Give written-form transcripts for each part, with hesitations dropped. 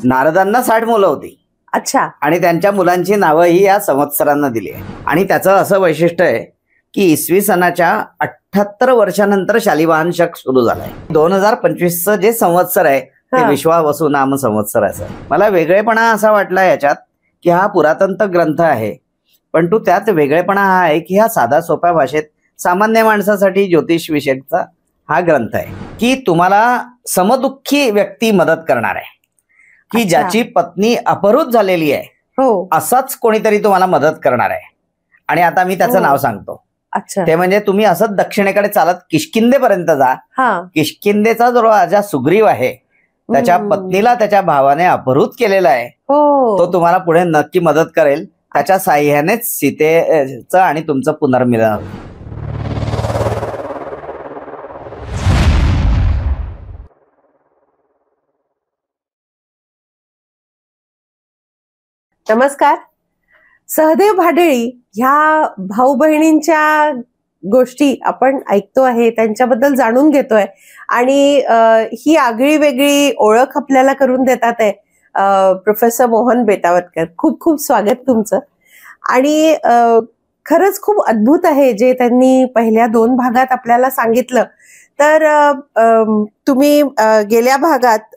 नारदांना 60 मुलं होती. अच्छा. आणि त्यांच्या मुलांची नावंही या संवत्सरांना दिली आहे. आणि त्याचं असं वैशिष्ट्य आहे की इसवी सनाच्या 78 वर्षानंतर शालिवाहन शक सुरू झालाय. 2025चं जे संवत्सर आहे ते विश्वावसु नाम संवत्सर आहे. मला वेगळेपणा असा वाटला याच्यात की हा पुरातन ग्रंथ आहे, पण त्यात वेगळेपणा हा आहे की हा साधा सोप्या भाषेत सामान्य माणसासाठी ज्योतिष विषयकचा हा ग्रंथ आहे की तुम्हाला समदुःखी व्यक्ती मदत करणार आहे की ज्याची पत्नी अपहृत झालेली आहे, असाच कोणीतरी तुम्हाला मदत करणार आहे. आणि आता मी त्याचं नाव सांगतो. ते म्हणजे तुम्ही असंच दक्षिणेकडे चालत किष्किंदेपर्यंत जा. किष्किंदेचा जो राजा सुग्रीव आहे त्याच्या पत्नीला त्याच्या भावाने अपहृत केलेला आहे. तो तुम्हाला पुढे नक्की मदत करेल. त्याच्या साह्यानेच सीतेचं आणि तुमचं पुनर्मिलन. नमस्कार. सहदेव भाडळी ह्या भाऊ बहिणींच्या गोष्टी आपण ऐकतो आहे, त्यांच्याबद्दल जाणून घेतोय आणि ही आगळी वेगळी ओळख आपल्याला करून देतात आहे प्रोफेसर मोहन बेटावरकर. खूप खूप स्वागत तुमचं. आणि खरंच खूप अद्भुत आहे जे त्यांनी पहिल्या 2 भागात आपल्याला सांगितलं. तर तुम्ही गेल्या भागात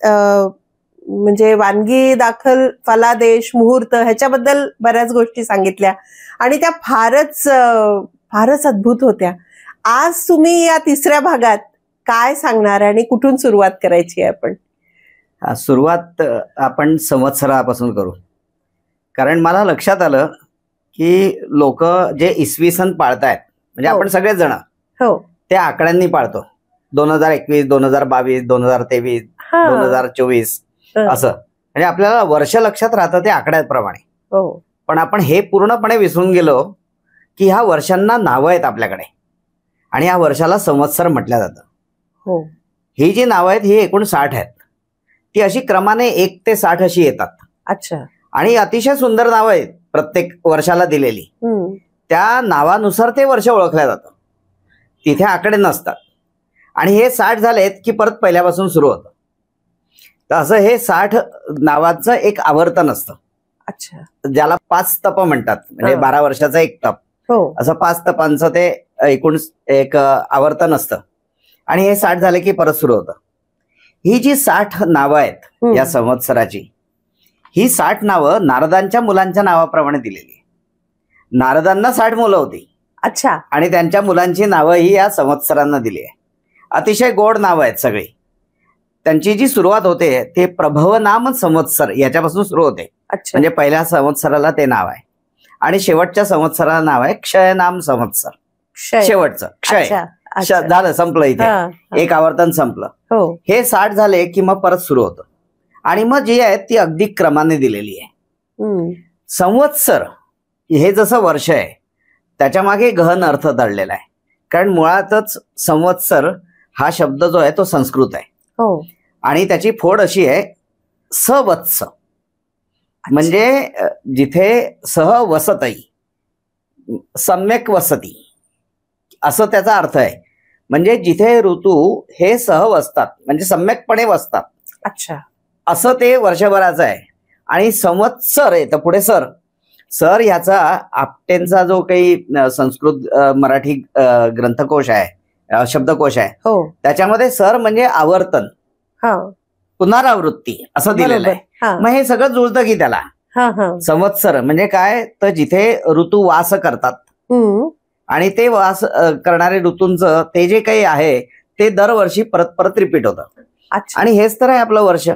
म्हणजे वानगी दाखल, फलादेश, मुहूर्त ह्याच्याबद्दल बऱ्याच गोष्टी सांगितल्या आणि त्या फारच अद्भुत होत्या. आज तुम्ही या 3ऱ्या भागात काय सांगणार आणि कुठून सुरुवात करायची आहे आपण? सुरुवात आपण संवत्सरापासून करू. कारण मला लक्षात आलं की लोक जे इसवी सन पाळतायत, म्हणजे आपण सगळेच जण त्या आकड्यांनी पाळतो. 2021, 2022, 2023, 2024 असं. म्हणजे आपल्याला वर्ष लक्षात राहतं ते आकड्याप्रमाणे. पण आपण हे पूर्णपणे विसरून गेलो की ह्या वर्षांना नावं आहेत आपल्याकडे आणि ह्या वर्षाला संवत्सर म्हटलं जातं. ही जी नावं आहेत ही एकूण 60 आहेत. ती अशी क्रमाने 1 ते 60 अशी येतात. अच्छा. आणि अतिशय सुंदर नावं आहेत प्रत्येक वर्षाला दिलेली. त्या नावानुसार ते वर्ष ओळखलं जातं. तिथे आकडे नसतात. आणि हे 60 झालेत की परत पहिल्यापासून सुरू होतं. तर असं हे 60 नावाचं एक आवर्तन असतं. अच्छा. ज्याला 5 तप म्हणतात. म्हणजे 12 वर्षाचा एक तप. असं 5 तपांचं ते एकूण एक आवर्तन असतं. आणि हे 60 झाले की परत सुरू होतं. ही जी 60 नावं आहेत या संवत्सराची, ही 60 नावं नारदांच्या मुलांच्या नावाप्रमाणे दिलेली. नारदांना 60 मुलं होती. अच्छा. आणि त्यांच्या मुलांची नावं ही या संवत्सरांना दिली आहे. अतिशय गोड नावं आहेत सगळी. त्यांची जी सुरुवात होते ते प्रभवनाम संवत्सर याच्यापासून सुरू होते. म्हणजे पहिल्या संवत्सराला ते नाव आहे आणि शेवटच्या संवत्सराला नाव आहे क्षयनाम संवत्सर. शेवटचं क्षय झालं, संपलं. इथे एक आवर्तन संपलं. हे 60 झाले की मग परत सुरू होतं. आणि मग जी आहे ती अगदी क्रमाने दिलेली आहे. संवत्सर हे जसं वर्ष आहे त्याच्या मागे गहन अर्थ दडलेला आहे. कारण मुळातच संवत्सर हा शब्द जो आहे तो संस्कृत आहे. आणि त्याची फोड अशी आहे सवत्स, म्हणजे जिथे सह वसतई, सम्यक वसती असं त्याचा अर्थ आहे. म्हणजे जिथे ऋतू हे सह वसतात म्हणजे सम्यकपणे वसतात. अच्छा. असं ते वर्षभराचं आहे. आणि संवत्सर आहे तर पुढे सर ह्याचा आपटेंचा जो काही संस्कृत मराठी ग्रंथकोश आहे, शब्दकोश आहे, त्याच्यामध्ये सर म्हणजे आवर्तन, पुनरावृत्ती असं दिलेलं आहे. मग हे सगळं जुळतं की त्याला. संवत्सर म्हणजे काय तर जिथे ऋतू वास करतात आणि ते वास करणारे ऋतूंचं ते जे काही आहे ते दरवर्षी परत परत रिपीट होतं. आणि हेच तर आहे आपलं वर्ष.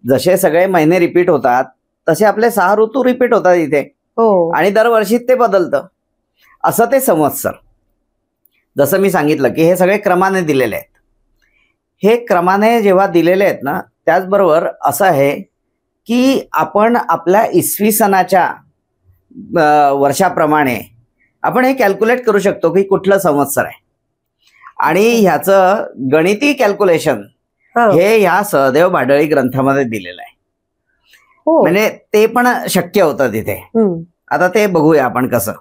जसे सगळे महिने रिपीट होतात तसे आपले 6 ऋतू रिपीट होतात इथे. आणि दरवर्षी ते बदलतं. असं ते संवत्सर. जसं मी सांगितलं की हे सगळे क्रमाने दिलेले आहेत. हे क्रमाने जेव्हा दिलेले आहेत ना, त्याचबरोबर असं आहे की आपण आपल्या इसवी सनाच्या वर्षाप्रमाणे आपण हे कॅल्क्युलेट करू शकतो की कुठलं संवत्सर आहे. आणि ह्याचं गणिती कॅल्क्युलेशन हे ह्या सहदेव भाडळी ग्रंथामध्ये दिलेलं आहे. म्हणजे ते पण शक्य होतं तिथे. आता ते बघूया आपण कसं.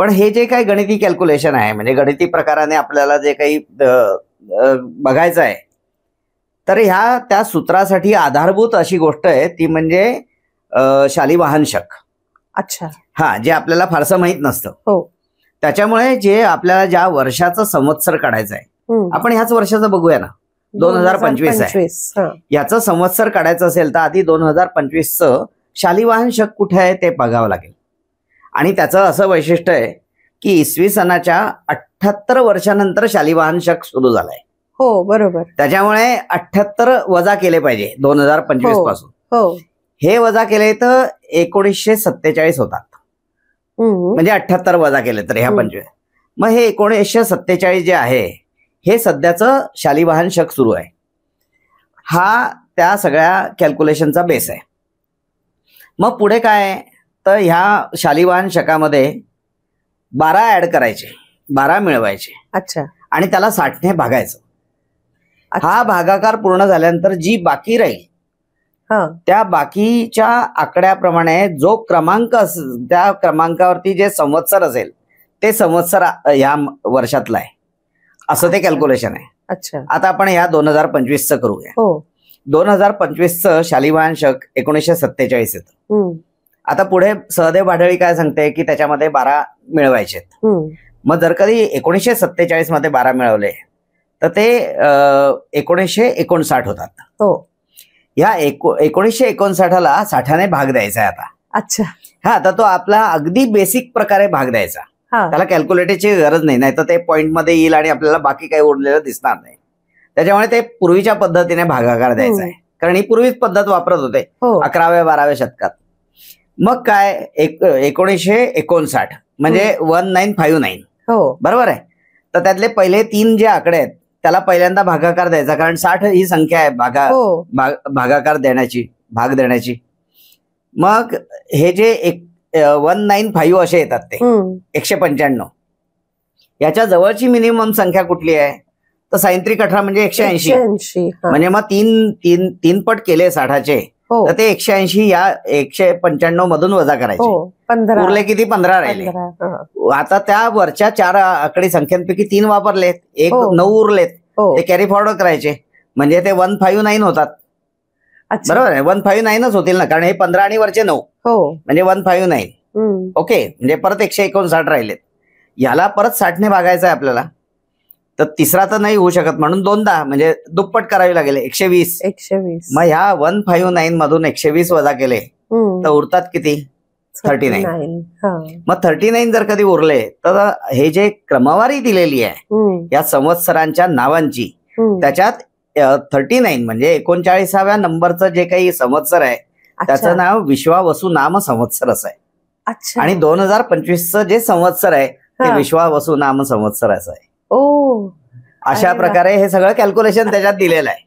पण हे जे काही गणिती कॅल्क्युलेशन आहे म्हणजे गणिती प्रकाराने आपल्याला जे काही बघायचं आहे तर ह्या त्या सूत्रासाठी आधारभूत अशी गोष्ट आहे ती म्हणजे शालिवाहन शक. अच्छा. हा, जे आपल्याला फारसं माहित नसतं. हो. त्याच्यामुळे जे आपल्याला ज्या वर्षाचं संवत्सर काढायचं आहे, आपण ह्याच वर्षाचं बघूया ना, 2025 आहे. याचं संवत्सर काढायचं असेल तर आधी 2025चं शालिवाहन शक कुठे आहे ते बघावं लागेल. आणि त्याचं असं वैशिष्ट्य आहे की इसवी सनाच्या 78 वर्षानंतर शालिवाहन शक सुरू झालाय. हो, बरोबर. त्याच्यामुळे 78 वजा केले पाहिजे 2025 पासून. हो. हे वजा केले तर 1947 होतात. म्हणजे 78 वजा केले तर ह्या 25. मग हे 1947 जे आहे हे सध्याचं शालिवाहन शक सुरू आहे. हा त्या सगळ्या कॅल्क्युलेशनचा बेस आहे. मग पुढे काय तर ह्या शालिवाहन शकामध्ये 12 ऍड करायचे, 12 मिळवायचे. अच्छा. आणि त्याला 60ने भागायचं. हा भागाकार पूर्ण झाल्यानंतर जी बाकी राहील त्या बाकीच्या आकड्याप्रमाणे जो क्रमांक त्या क्रमांकावरती जे संवत्सर असेल ते संवत्सर ह्या वर्षातला आहे, असं ते कॅल्क्युलेशन आहे. अच्छा. आता आपण ह्या 2025चं करूया. 2025चं शालिवाहन शक 1947 येतं. आता पुढे सहदेव भाडळी काय सांगते की त्याच्यामध्ये 12 मिळवायचे. मग जर कधी 1947 मध्ये 12 मिळवले तर ते 1959 होतात. ह्या 1959ला 60ने भाग द्यायचा आहे आता. अच्छा. हा, तर तो आपला अगदी बेसिक प्रकारे भाग द्यायचा. त्याला कॅल्क्युलेटरची गरज नाही, नाहीतर ते पॉइंट मध्ये येईल आणि आपल्याला बाकी काही उरलेलं दिसणार नाही. त्याच्यामुळे ते पूर्वीच्या पद्धतीने भागाकार द्यायचा आहे, कारण ही पूर्वीच पद्धत वापरत होते 11व्या-12व्या शतकात. मग काय 1959 म्हणजे 1959 बरोबर आहे. तर त्यातले पहिले 3 जे आकडे आहेत त्याला पहिल्यांदा भागाकार द्यायचा, कारण 60 ही संख्या आहे भागाकार देण्याची, भाग देण्याची. मग हे जे 195 असे येतात ते 195, याच्या जवळची मिनिमम संख्या कुठली आहे तर 6318 म्हणजे 180. म्हणजे मग तीन पट केले 60चे तर ते 180 या 195 मधून वजा करायचे. उरले किती? 15 राहिले. आता त्या वरच्या 4 आकडी संख्यांपैकी 3 वापरलेत, 9 उरलेत, ते कॅरी फॉरवर्ड करायचे म्हणजे ते 159 होतात. बरोबर आहे, 159च होतील ना, कारण हे 15 आणि वरचे 9 म्हणजे 159. ओके, म्हणजे परत 159 राहिलेत. याला परत 60ने भागायचं आहे आपल्याला. तर तिसरा तर नाही होऊ शकत म्हणून 2दा म्हणजे दुप्पट करावी लागेल, 120. मग ह्या 159 मधून 120 वजा केले तर उरतात किती? 39. मग 39 जर कधी उरले तर हे जे क्रमवारी दिलेली आहे या संवत्सरांच्या नावांची, त्याच्यात 39 म्हणजे 39व्या नंबरचं जे काही संवत्सर आहे त्याचं नाव विश्वावसु नाम संवत्सर असं आहे. आणि 2025चं जे संवत्सर आहे ते विश्वावसु नाम संवत्सर असं आहे. अशा प्रकारे हे सगळं कॅल्क्युलेशन त्याच्यात दिलेलं आहे.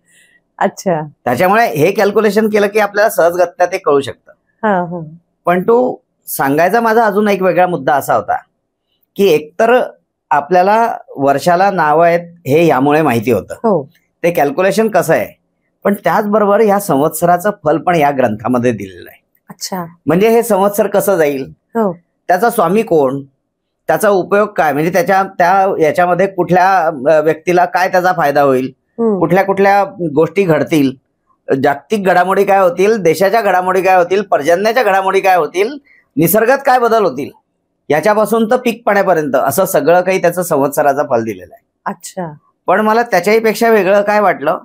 अच्छा. त्याच्यामुळे हे कॅल्क्युलेशन केलं की आपल्याला सहजगत्या ते कळू शकतं. पण तो सांगायचा माझा अजून एक वेगळा मुद्दा असा होता की एकतर आपल्याला वर्षाला नाव आहेत हे यामुळे माहिती होतं, ते कॅल्क्युलेशन कसं आहे, पण त्याचबरोबर या संवत्सराचं फल पण या ग्रंथामध्ये दिलेलं आहे. अच्छा. म्हणजे हे संवत्सर कसं जाईल, त्याचा स्वामी कोण, त्याचा उपयोग काय, म्हणजे याच्यामध्ये कुठल्या व्यक्तीला काय त्याचा फायदा होईल, कुठल्या कुठल्या गोष्टी घडतील, जागतिक घडामोडी काय होतील, देशाच्या घडामोडी काय होतील, पर्जन्याच्या घडामोडी काय होतील, निसर्गात काय बदल होतील, याच्यापासून तर पीक पाण्यापर्यंत असं सगळं काही त्याचं संवत्सराचं फल दिलेलं आहे. अच्छा. पण मला त्याच्याही पेक्षा वेगळं काय वाटलं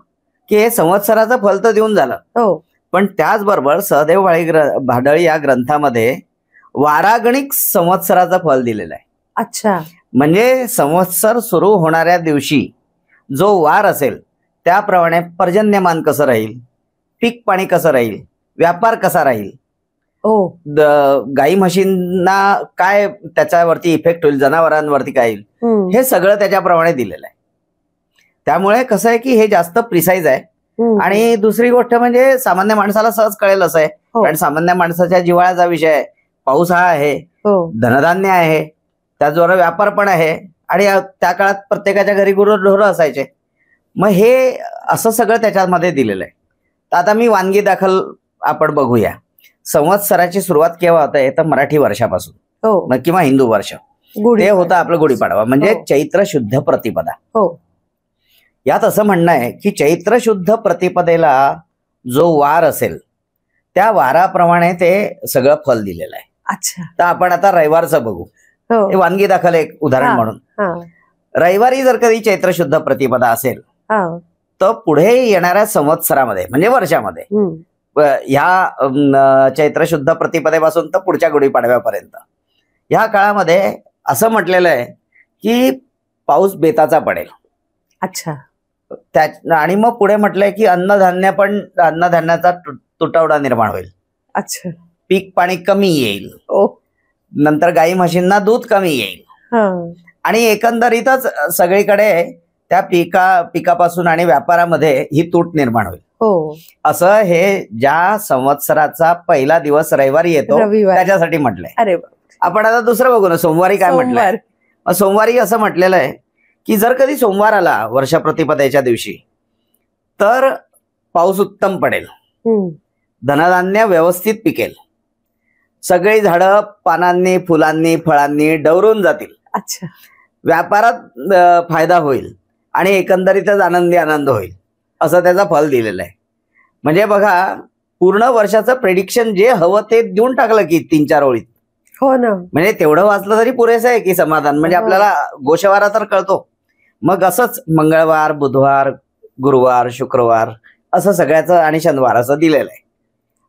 की हे संवत्सराचं फल तर देऊन झालं, पण त्याचबरोबर सहदेव भाडळी या ग्रंथामध्ये वारागणिक संवत्सराचं फल दिलेलं आहे. अच्छा. म्हणजे संवत्सर सुरू होणाऱ्या दिवशी जो वार असेल त्याप्रमाणे पर्जन्यमान कसं राहील, पीक पाणी कसं राहील, व्यापार कसा राहील, गाई म्हशींना काय त्याच्यावरती इफेक्ट होईल, जनावरांवरती काय येईल, हे सगळं त्याच्याप्रमाणे दिलेलं आहे. त्यामुळे कसं आहे की हे जास्त प्रिसाईज आहे. आणि दुसरी गोष्ट म्हणजे सामान्य माणसाला सहज कळेल असं आहे, कारण सामान्य माणसाच्या जिव्हाळ्याचा विषय आहे. पाऊस हा आहे, धनधान्य आहे, त्याचबरोबर व्यापार पण आहे, आणि त्या काळात प्रत्येकाच्या घरी गुरंढोरं असायचे. मग हे असं सगळं त्याच्यामध्ये दिलेलं आहे. तर आता मी वानगी दाखल आपण बघूया. संवत्सराची सुरुवात केव्हा होते तर मराठी वर्षापासून किंवा हिंदू वर्ष, ते होतं आपलं गुढीपाडवा म्हणजे चैत्र शुद्ध प्रतिपदा. यात असं म्हणणं आहे की चैत्र शुद्ध प्रतिपदेला जो वार असेल त्या वाराप्रमाणे ते सगळं फल दिलेलं आहे. अच्छा. तर आपण आता रविवारचं बघू. हे वानगी दाखल एक उदाहरण म्हणून. रविवारी जर कधी चैत्र शुद्ध प्रतिपदा असेल तर पुढे येणाऱ्या संवत्सरामध्ये म्हणजे वर्षामध्ये ह्या चैत्र शुद्ध प्रतिपदेपासून तर पुढच्या गुढीपाडव्यापर्यंत ह्या काळामध्ये असं म्हटलेलं आहे की पाऊस बेताचा पडेल. अच्छा. आणि मग पुढे म्हटलंय की अन्नधान्याचा तुटवडा निर्माण होईल. अच्छा. पीक पाणी कमी येईल. नंतर गाई म्हशींना दूध कमी येईल आणि एकंदरीतच सगळीकडे त्या पिकापासून आणि व्यापारामध्ये ही तूट निर्माण होईल. असं हे ज्या संवत्सराचा पहिला दिवस रविवारी येतो त्याच्यासाठी म्हटलंय. अरे आपण आता दुसरं बघू ना, सोमवारी काय म्हटलंय. सोमवारी असं म्हटलेलं आहे की जर कधी सोमवार आला वर्षा प्रतिपदेच्या दिवशी तर पाऊस उत्तम पडेल, धनधान्य व्यवस्थित पिकेल, सगळी झाडं पानांनी फुलांनी फळांनी डवरून जातील. अच्छा. व्यापारात फायदा होईल आणि एकंदरीतच आनंद होईल असं त्याचं फल दिलेलं आहे. म्हणजे बघा, पूर्ण वर्षाचं प्रेडिक्शन जे हवं ते देऊन टाकलं की 3-4 ओळीत. हो ना. म्हणजे तेवढं वाचलं तरी पुरेसं आहे की समाधान. म्हणजे आपल्याला गोशवारा तर कळतो. मग असंच मंगळवार, बुधवार, गुरुवार, शुक्रवार असं सगळ्याचं आणि शनिवार असं दिलेलं आहे.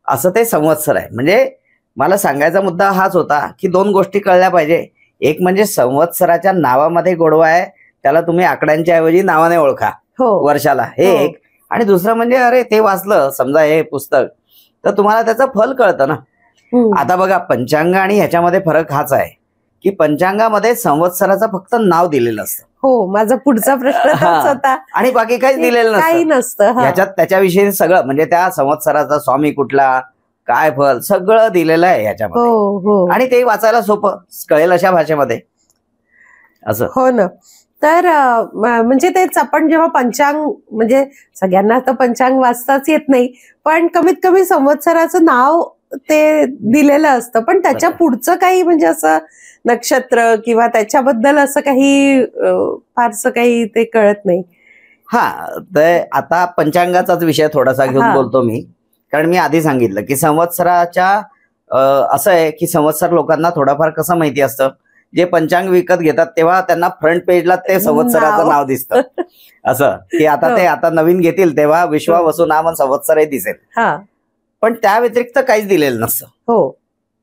असं ते संवत्सर आहे. म्हणजे मला सांगायचा मुद्दा हाच होता की 2 गोष्टी कळल्या पाहिजे. एक म्हणजे संवत्सराच्या नावामध्ये गोडवा आहे, त्याला तुम्ही आकड्यांच्या ऐवजी नावाने ओळखा वर्षाला, हे एक. आणि दुसरं म्हणजे अरे ते वाचलं समजा हे पुस्तक तर तुम्हाला त्याचं फल कळतं ना. आता बघा, पंचांग आणि ह्याच्यामध्ये फरक हाच आहे की पंचांगामध्ये संवत्सराचं फक्त नाव दिलेलं असतं. हो, माझा पुढचा प्रश्न होता. आणि बाकी काहीच दिलेलं नसतं. ह्याच्यात त्याच्याविषयी सगळं म्हणजे त्या संवत्सराचा स्वामी कुठला, काय फल, सगळं दिलेलं आहे ह्याच्यामध्ये. आणि ते वाचायला सोपं, कळेल अशा भाषेमध्ये असं. हो ना. तर म्हणजे तेच आपण जेव्हा पंचांग, म्हणजे सगळ्यांना तर पंचांग वाचताच येत नाही, पण कमीत कमी संवत्सराचं नाव ते दिलेलं असतं. पण त्याच्या पुढचं काही म्हणजे असं नक्षत्र किंवा त्याच्याबद्दल असं काही फारसं काही ते कळत नाही. तर आता पंचांगाचाच विषय थोडासा घेऊन बोलतो मी. कारण मी आधी सांगितलं की संवत्सराच्या असं आहे की संवत्सर लोकांना थोडंफार कसं माहिती असतं, जे पंचांग विकत घेतात तेव्हा त्यांना फ्रंट पेजला ते संवत्सराचं नाव दिसतं. असं की आता ते आता नवीन घेतील तेव्हा विश्वावसु नाम संवत्सरही दिसेल. पण त्या व्यतिरिक्त काहीच दिलेलं नसतं.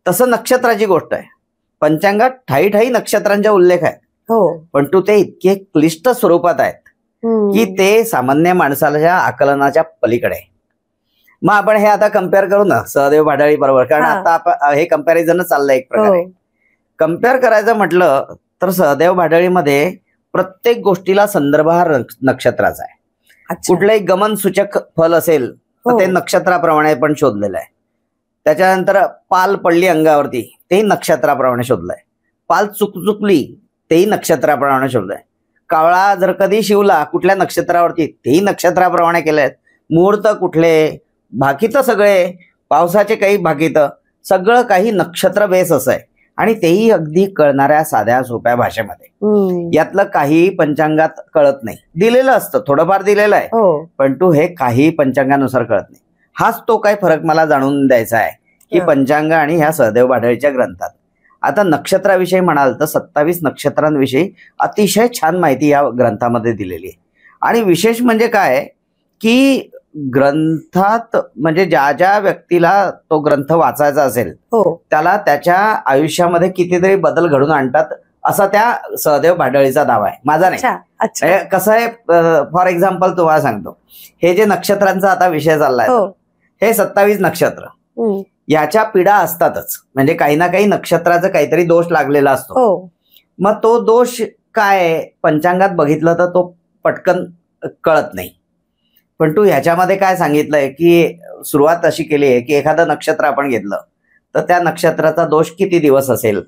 तसं नक्षत्राची गोष्ट आहे. पंचांगात ठाई नक्षत्रांचा उल्लेख आहे, पण ते इतके क्लिष्ट स्वरूपात आहेत की ते सामान्य माणसाच्या आकलनाच्या पलीकडे आहे. मग आपण हे आता कम्पेअर करू ना सहदेव भाडाळी बरोबर, कारण आता हे कम्पॅरिझन चाललंय एक प्रकारे. कम्पेअर करायचं म्हटलं तर सहदेव भाडाळीमध्ये प्रत्येक गोष्टीला संदर्भ हा नक्षत्राचा आहे. कुठलंही गमन सूचक फल असेल तर ते नक्षत्राप्रमाणे पण शोधलेलं आहे. त्याच्यानंतर पाल पडली अंगावरती तेही नक्षत्राप्रमाणे शोधलंय. पाल चुकली तेही नक्षत्राप्रमाणे शोधलंय. कावळा जर कधी शिवला कुठल्या नक्षत्रावरती तेही नक्षत्राप्रमाणे केलंय. मुहूर्त कुठले, भाकीत सगळे, पावसाचे काही भाकीत, सगळं काही नक्षत्र बेस असं आहे. आणि तेही अगदी कळणाऱ्या साध्या सोप्या भाषेमध्ये. यातलं काही पंचांगात कळत नाही. दिलेलं असतं, थोडंफार दिलेलं आहे, पण हे काही पंचांगानुसार कळत नाही. हाच तो काही फरक मला जाणून द्यायचा आहे की पंचांग आणि ह्या सहदेव भाडाळीच्या ग्रंथात. आता नक्षत्राविषयी म्हणाल तर 27 नक्षत्रांविषयी अतिशय छान माहिती या ग्रंथामध्ये दिलेली आहे. आणि विशेष म्हणजे काय की ग्रंथात म्हणजे ज्या ज्या व्यक्तीला तो ग्रंथ वाचायचा असेल त्याला त्याच्या आयुष्यामध्ये कितीतरी बदल घडून आणतात असा त्या सहदेव भाडाळीचा दावा आहे, माझा नाही. कसं आहे, फॉर एक्झाम्पल तुम्हाला सांगतो, हे जे नक्षत्रांचा आता विषय चाललाय, हे 27 नक्षत्र, याच्या पिढा असतातच. म्हणजे काही ना काही नक्षत्राचा काहीतरी दोष लागलेला असतो. मग तो दोष काय पंचांगात बघितलं तर तो पटकन कळत नाही. पण ह्याच्यामध्ये काय सांगितलंय की सुरुवात अशी केली आहे की एखादं नक्षत्र आपण घेतलं तर त्या नक्षत्राचा दोष किती दिवस असेल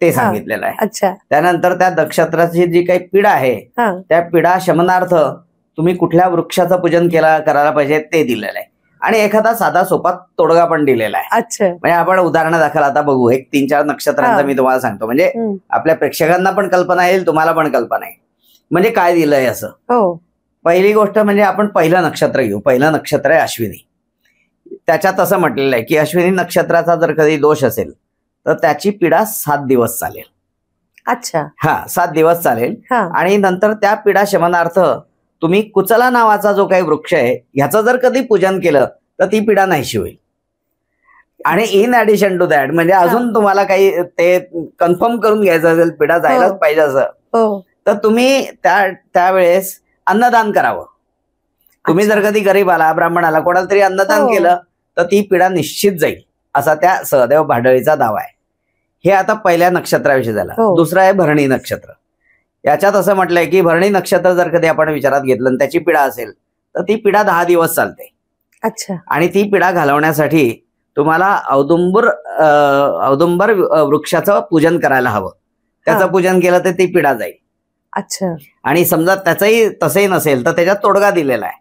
ते सांगितलेलं आहे. त्यानंतर त्या नक्षत्राची जी काही पिढा आहे त्या पिढा शमनार्थ तुम्ही कुठल्या वृक्षाचं पूजन करायला पाहिजे ते दिलेलं आहे. आणि एखादा साधा सोपा तोडगा पण दिलेला आहे. म्हणजे आपण उदाहरणादाखल आता बघू, एक 3-4 नक्षत्रांचं मी तुम्हाला सांगतो, म्हणजे आपल्या प्रेक्षकांना पण कल्पना येईल, तुम्हाला पण कल्पना येईल म्हणजे काय दिलंय असं. पहिली गोष्ट म्हणजे आपण पहिलं नक्षत्र घेऊ. पहिलं नक्षत्र आहे अश्विनी. त्याच्यात असं म्हटलेलं आहे की अश्विनी नक्षत्राचा जर कधी दोष असेल तर त्याची पीडा 7 दिवस चालेल. अच्छा. 7 दिवस चालेल. आणि नंतर त्या पीडा शमनार्थ तुम्ही कुचला नावाचा जो काही वृक्ष आहे ह्याचं जर कधी पूजन केलं तर ती पीडा नाहीशी होईल. आणि इन ऍडिशन टू दॅट म्हणजे अजून तुम्हाला काही ते कन्फर्म करून घ्यायचं असेल पीडा जायलाच पाहिजे असं तर तुम्ही त्यावेळेस अन्नदान करावं. तुम्ही जर कधी गरीबाला ब्राह्मणाला कोणाला तरी अन्नदान केलं तर ती पीडा निश्चित जाईल असा त्या सहदेव भाडळीचा दावा आहे. हे आता पहिल्या नक्षत्राविषयी झाला. दुसरं आहे भरणी नक्षत्र. याच्यात असं म्हटलंय की भरणी नक्षत्र जर कधी आपण विचारात घेतलं आणि त्याची पीडा असेल तर ती पीडा 10 दिवस चालते. अच्छा. आणि ती पीडा घालवण्यासाठी तुम्हाला औदुंबर वृक्षाचं पूजन करायला हवं. त्याचं पूजन केलं तर ती पीडा जाईल. अच्छा. आणि समजा त्याचंही तसंही नसेल तर त्याच्यात तोडगा दिलेला आहे.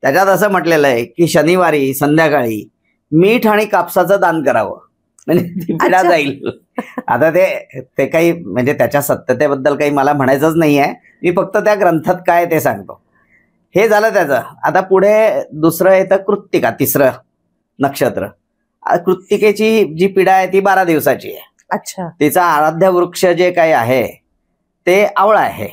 त्याच्यात असं म्हटलेलं आहे की शनिवारी संध्याकाळी मीठ आणि कापसाचं दान करावं म्हणजे ती पीडा जाईल. आता ते काही म्हणजे त्याच्या सत्यतेबद्दल काही मला म्हणायचंच नाही आहे. मी फक्त त्या ग्रंथात काय ते सांगतो. हे झालं त्याचं. आता पुढे दुसरं येतं कृत्तिका, तिसरं नक्षत्र. कृत्तिकेची जी पीडा आहे ती 12 दिवसाची आहे. अच्छा. तिचा आराध्य वृक्ष जे काही आहे ते आवळा आहे.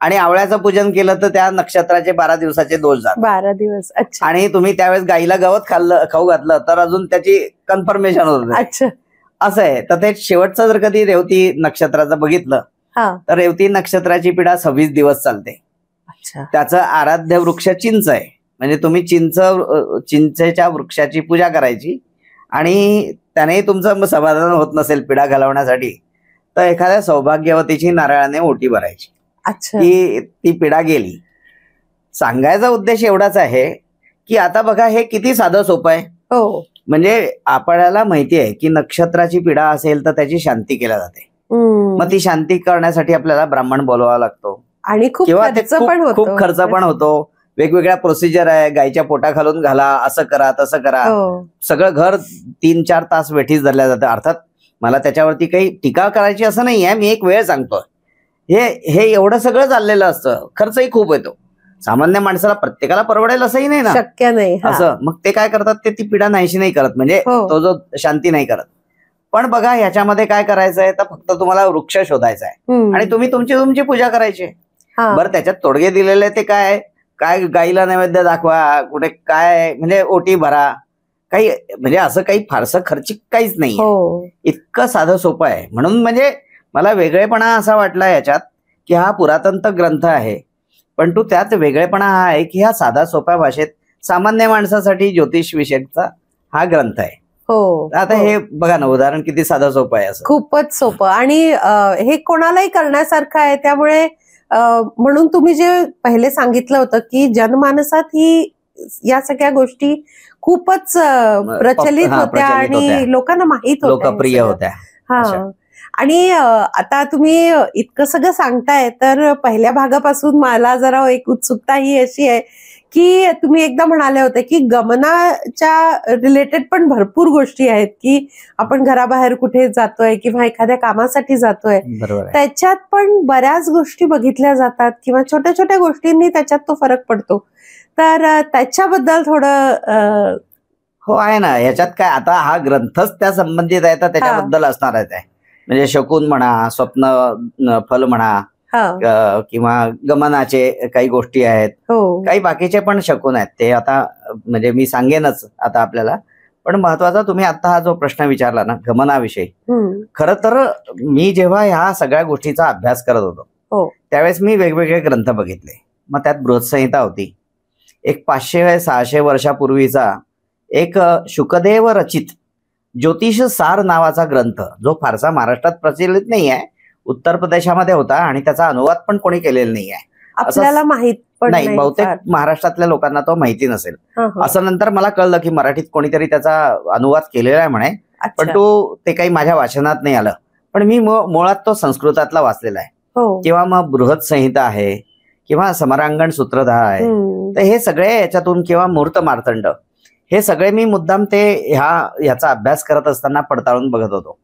आणि आवळ्याचं पूजन केलं तर त्या नक्षत्राचे 12 दिवसाचे दोष जातात. 12 दिवस. अच्छा. आणि तुम्ही त्यावेळेस गाईला गवत खाऊ घातलं तर अजून त्याची कन्फर्मेशन होत. अच्छा. असं आहे. तर ते शेवटचं जर कधी रेवती नक्षत्राचं बघितलं तर रेवती नक्षत्राची पीडा 26 दिवस चालते. त्याचं आराध्य वृक्ष चिंच आहे. म्हणजे तुम्ही चिंचेच्या वृक्षाची पूजा करायची आणि त्याने तुमचं समाधान होत नसेल पीडा घालवण्यासाठी तर एखाद्या सौभाग्यवतीची नारळाने ओटी भरायची. अच्छा. की ती पीडा गेली. सांगायचा उद्देश एवढाच आहे की आता बघा हे किती साधं सोपं आहे. म्हणजे आपल्याला माहिती आहे की नक्षत्राची पीडा असेल तर त्याची शांती केल्या जाते. मग ती शांती करण्यासाठी आपल्याला ब्राह्मण बोलवावा लागतो आणि खूप खर्च पण होतो. वेगवेगळ्या प्रोसिजर आहे. गायच्या पोटा खालून घाला, असं करा तसं करा. सगळं घर 3-4 तास वेठीस धरल्या जातं. अर्थात मला त्याच्यावरती काही टीका करायची असं नाही आहे. मी एक वेळ सांगतोय. हे एवढं सगळं चाललेलं असतं. खर्चही खूप येतो. सामान्य माणसाला प्रत्येकाला परवडेल असंही नाही ना. शक्य नाही असं. मग ते काय करतात ते ती पीडा नाहीशी नाही करत. म्हणजे तो जो शांती नाही करत. पण बघा ह्याच्यामध्ये काय करायचंय तर फक्त तुम्हाला वृक्ष शोधायचा आहे आणि तुम्ही तुमची पूजा करायची. बरं त्याच्यात तोडगे दिलेले ते काय गाईला नैवेद्य दाखवा, कुठे काय म्हणजे ओटी भरा, काही म्हणजे असं काही फारसं खर्चिक काहीच नाही. इतकं साधं सोपं आहे. म्हणून म्हणजे मला वेगळेपणा असा वाटला याच्यात की हा पुरातन ग्रंथ आहे पण तो त्यात वेगळेपणा हा आहे की हा साधा सोप्या भाषेत सामान्य माणसासाठी ज्योतिष विषयकचा हा ग्रंथ आहे. आता हे बघा ना उदाहरण किती साधं सोपं आहे. असं खूपच सोपं आणि हे कोणालाही करण्यासारखं आहे. त्यामुळे म्हणून तुम्ही जे पहिले सांगितलं होतं की जनमानसात ही या सगळ्या गोष्टी खूपच प्रचलित होत्या आणि लोकांना माहित होत्या, लोकप्रिय होत्या. आणि आता तुम्ही इतकं सगळं सांगताय तर पहिल्या भागापासून मला जरा एक उत्सुकता ही अशी आहे की तुम्ही एकदा म्हणाले होते की गमनाच्या रिलेटेड पण भरपूर गोष्टी आहेत की आपण घराबाहेर कुठे जातोय किंवा एखाद्या कामासाठी जातोय त्याच्यात पण बऱ्याच गोष्टी बघितल्या जातात किंवा छोट्या छोट्या गोष्टींनी त्याच्यात तो फरक पडतो. तर त्याच्याबद्दल थोडं हो आहे ना. याच्यात काय आता हा ग्रंथच त्या संबंधित आहे तर त्याच्याबद्दल असणारच आहे. म्हणजे शकुन म्हणा, स्वप्न फल म्हणा किंवा गमनाचे काही गोष्टी आहेत, काही बाकीचे पण शकुन आहेत. ते आता म्हणजे मी सांगेनच आता आपल्याला. पण महत्वाचा तुम्ही आता हा जो प्रश्न विचारला ना गमनाविषयी, खरं तर मी जेव्हा ह्या सगळ्या गोष्टीचा अभ्यास करत होतो त्यावेळेस मी वेगवेगळे ग्रंथ बघितले. मग त्यात बृहत्संहिता होती. एक 500-600 वर्षापूर्वीचा एक शुकदेव रचित ज्योतिष सार नावाचा ग्रंथ जो फारसा महाराष्ट्रात प्रचलित नाही आहे, उत्तर प्रदेशामध्ये होता आणि त्याचा अनुवाद पण कोणी केलेला नाही आहे. आपल्याला माहित पण नाही. बहुतेक महाराष्ट्रातल्या लोकांना तो माहिती नसेल. असं नंतर मला कळलं की मराठीत कोणीतरी त्याचा अनुवाद केलेला आहे म्हणे. पण ते काही माझ्या वाचनात नाही आलं. पण मी मुळात तो संस्कृतातला वाचलेला आहे. किंवा मग बृहत्संहिता आहे किंवा समरांगण सूत्रधार आहे. तर हे सगळे याच्यातून किंवा मूर्त मार्तंड हे सगळे मी मुद्दाम ते ह्याचा अभ्यास करत असताना पडताळून बघत होतो.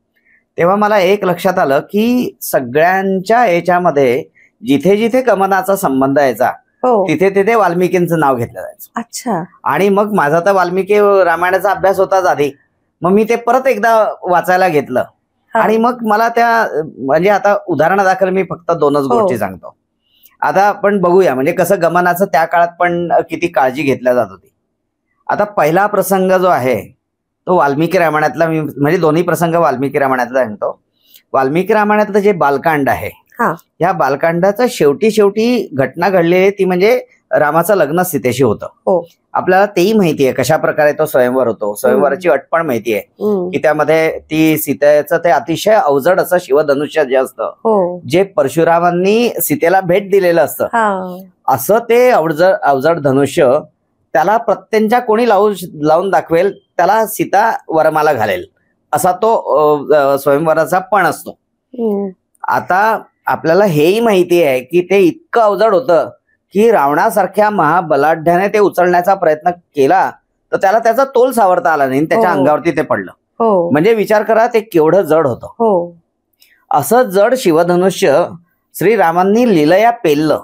तेव्हा मला एक लक्षात आलं की सगळ्यांच्या याच्यामध्ये जिथे जिथे गमनाचा संबंध यायचा तिथे तिथे वाल्मिकींचं नाव घेतलं जायचं. अच्छा. आणि मग माझा तर वाल्मिकी रामायणाचा अभ्यास होताच आधी, मग मी ते परत एकदा वाचायला घेतलं. आणि मग मला त्या म्हणजे आता उदाहरणादाखल मी फक्त 2च गोष्टी सांगतो. आता आपण बघूया म्हणजे कसं गमनाचं त्या काळात पण किती काळजी घेतल्या जात होती. आता पहिला प्रसंग जो आहे तो वाल्मिकी रामायणातला, मी म्हणजे दोन्ही प्रसंग वाल्मिकी रामायणातला सांगतो. वाल्मिकी रामायणातलं जे बालकांड आहे, या बालकांडाचं शेवटी घटना घडलेली ती म्हणजे रामाचं लग्न सीतेशी होतं. आपल्याला तेही माहिती आहे कशा प्रकारे तो स्वयंवर होतो. स्वयंवराची अट पण माहिती आहे की त्यामध्ये ती सीतेचं ते अतिशय अवजड असं शिवधनुष्य जे असतं, जे परशुरामांनी सीतेला भेट दिलेलं असतं, असं ते अवजड धनुष्य त्याला प्रत्यंच्या कोणी लावून दाखवेल त्याला सीता वरमाला घालेल असा तो स्वयंवराचा पण असतो. आता आपल्याला हेही माहिती आहे की ते इतकं अवजड होतं की रावणासारख्या महाबलाढ्याने ते उचलण्याचा प्रयत्न केला तर त्याला त्याचा तोल सावरता आला नाही, त्याच्या अंगावरती ते पडलं. म्हणजे विचार करा ते केवढं जड होतं. असं जड शिवधनुष्य श्रीरामांनी लीलया पेललं.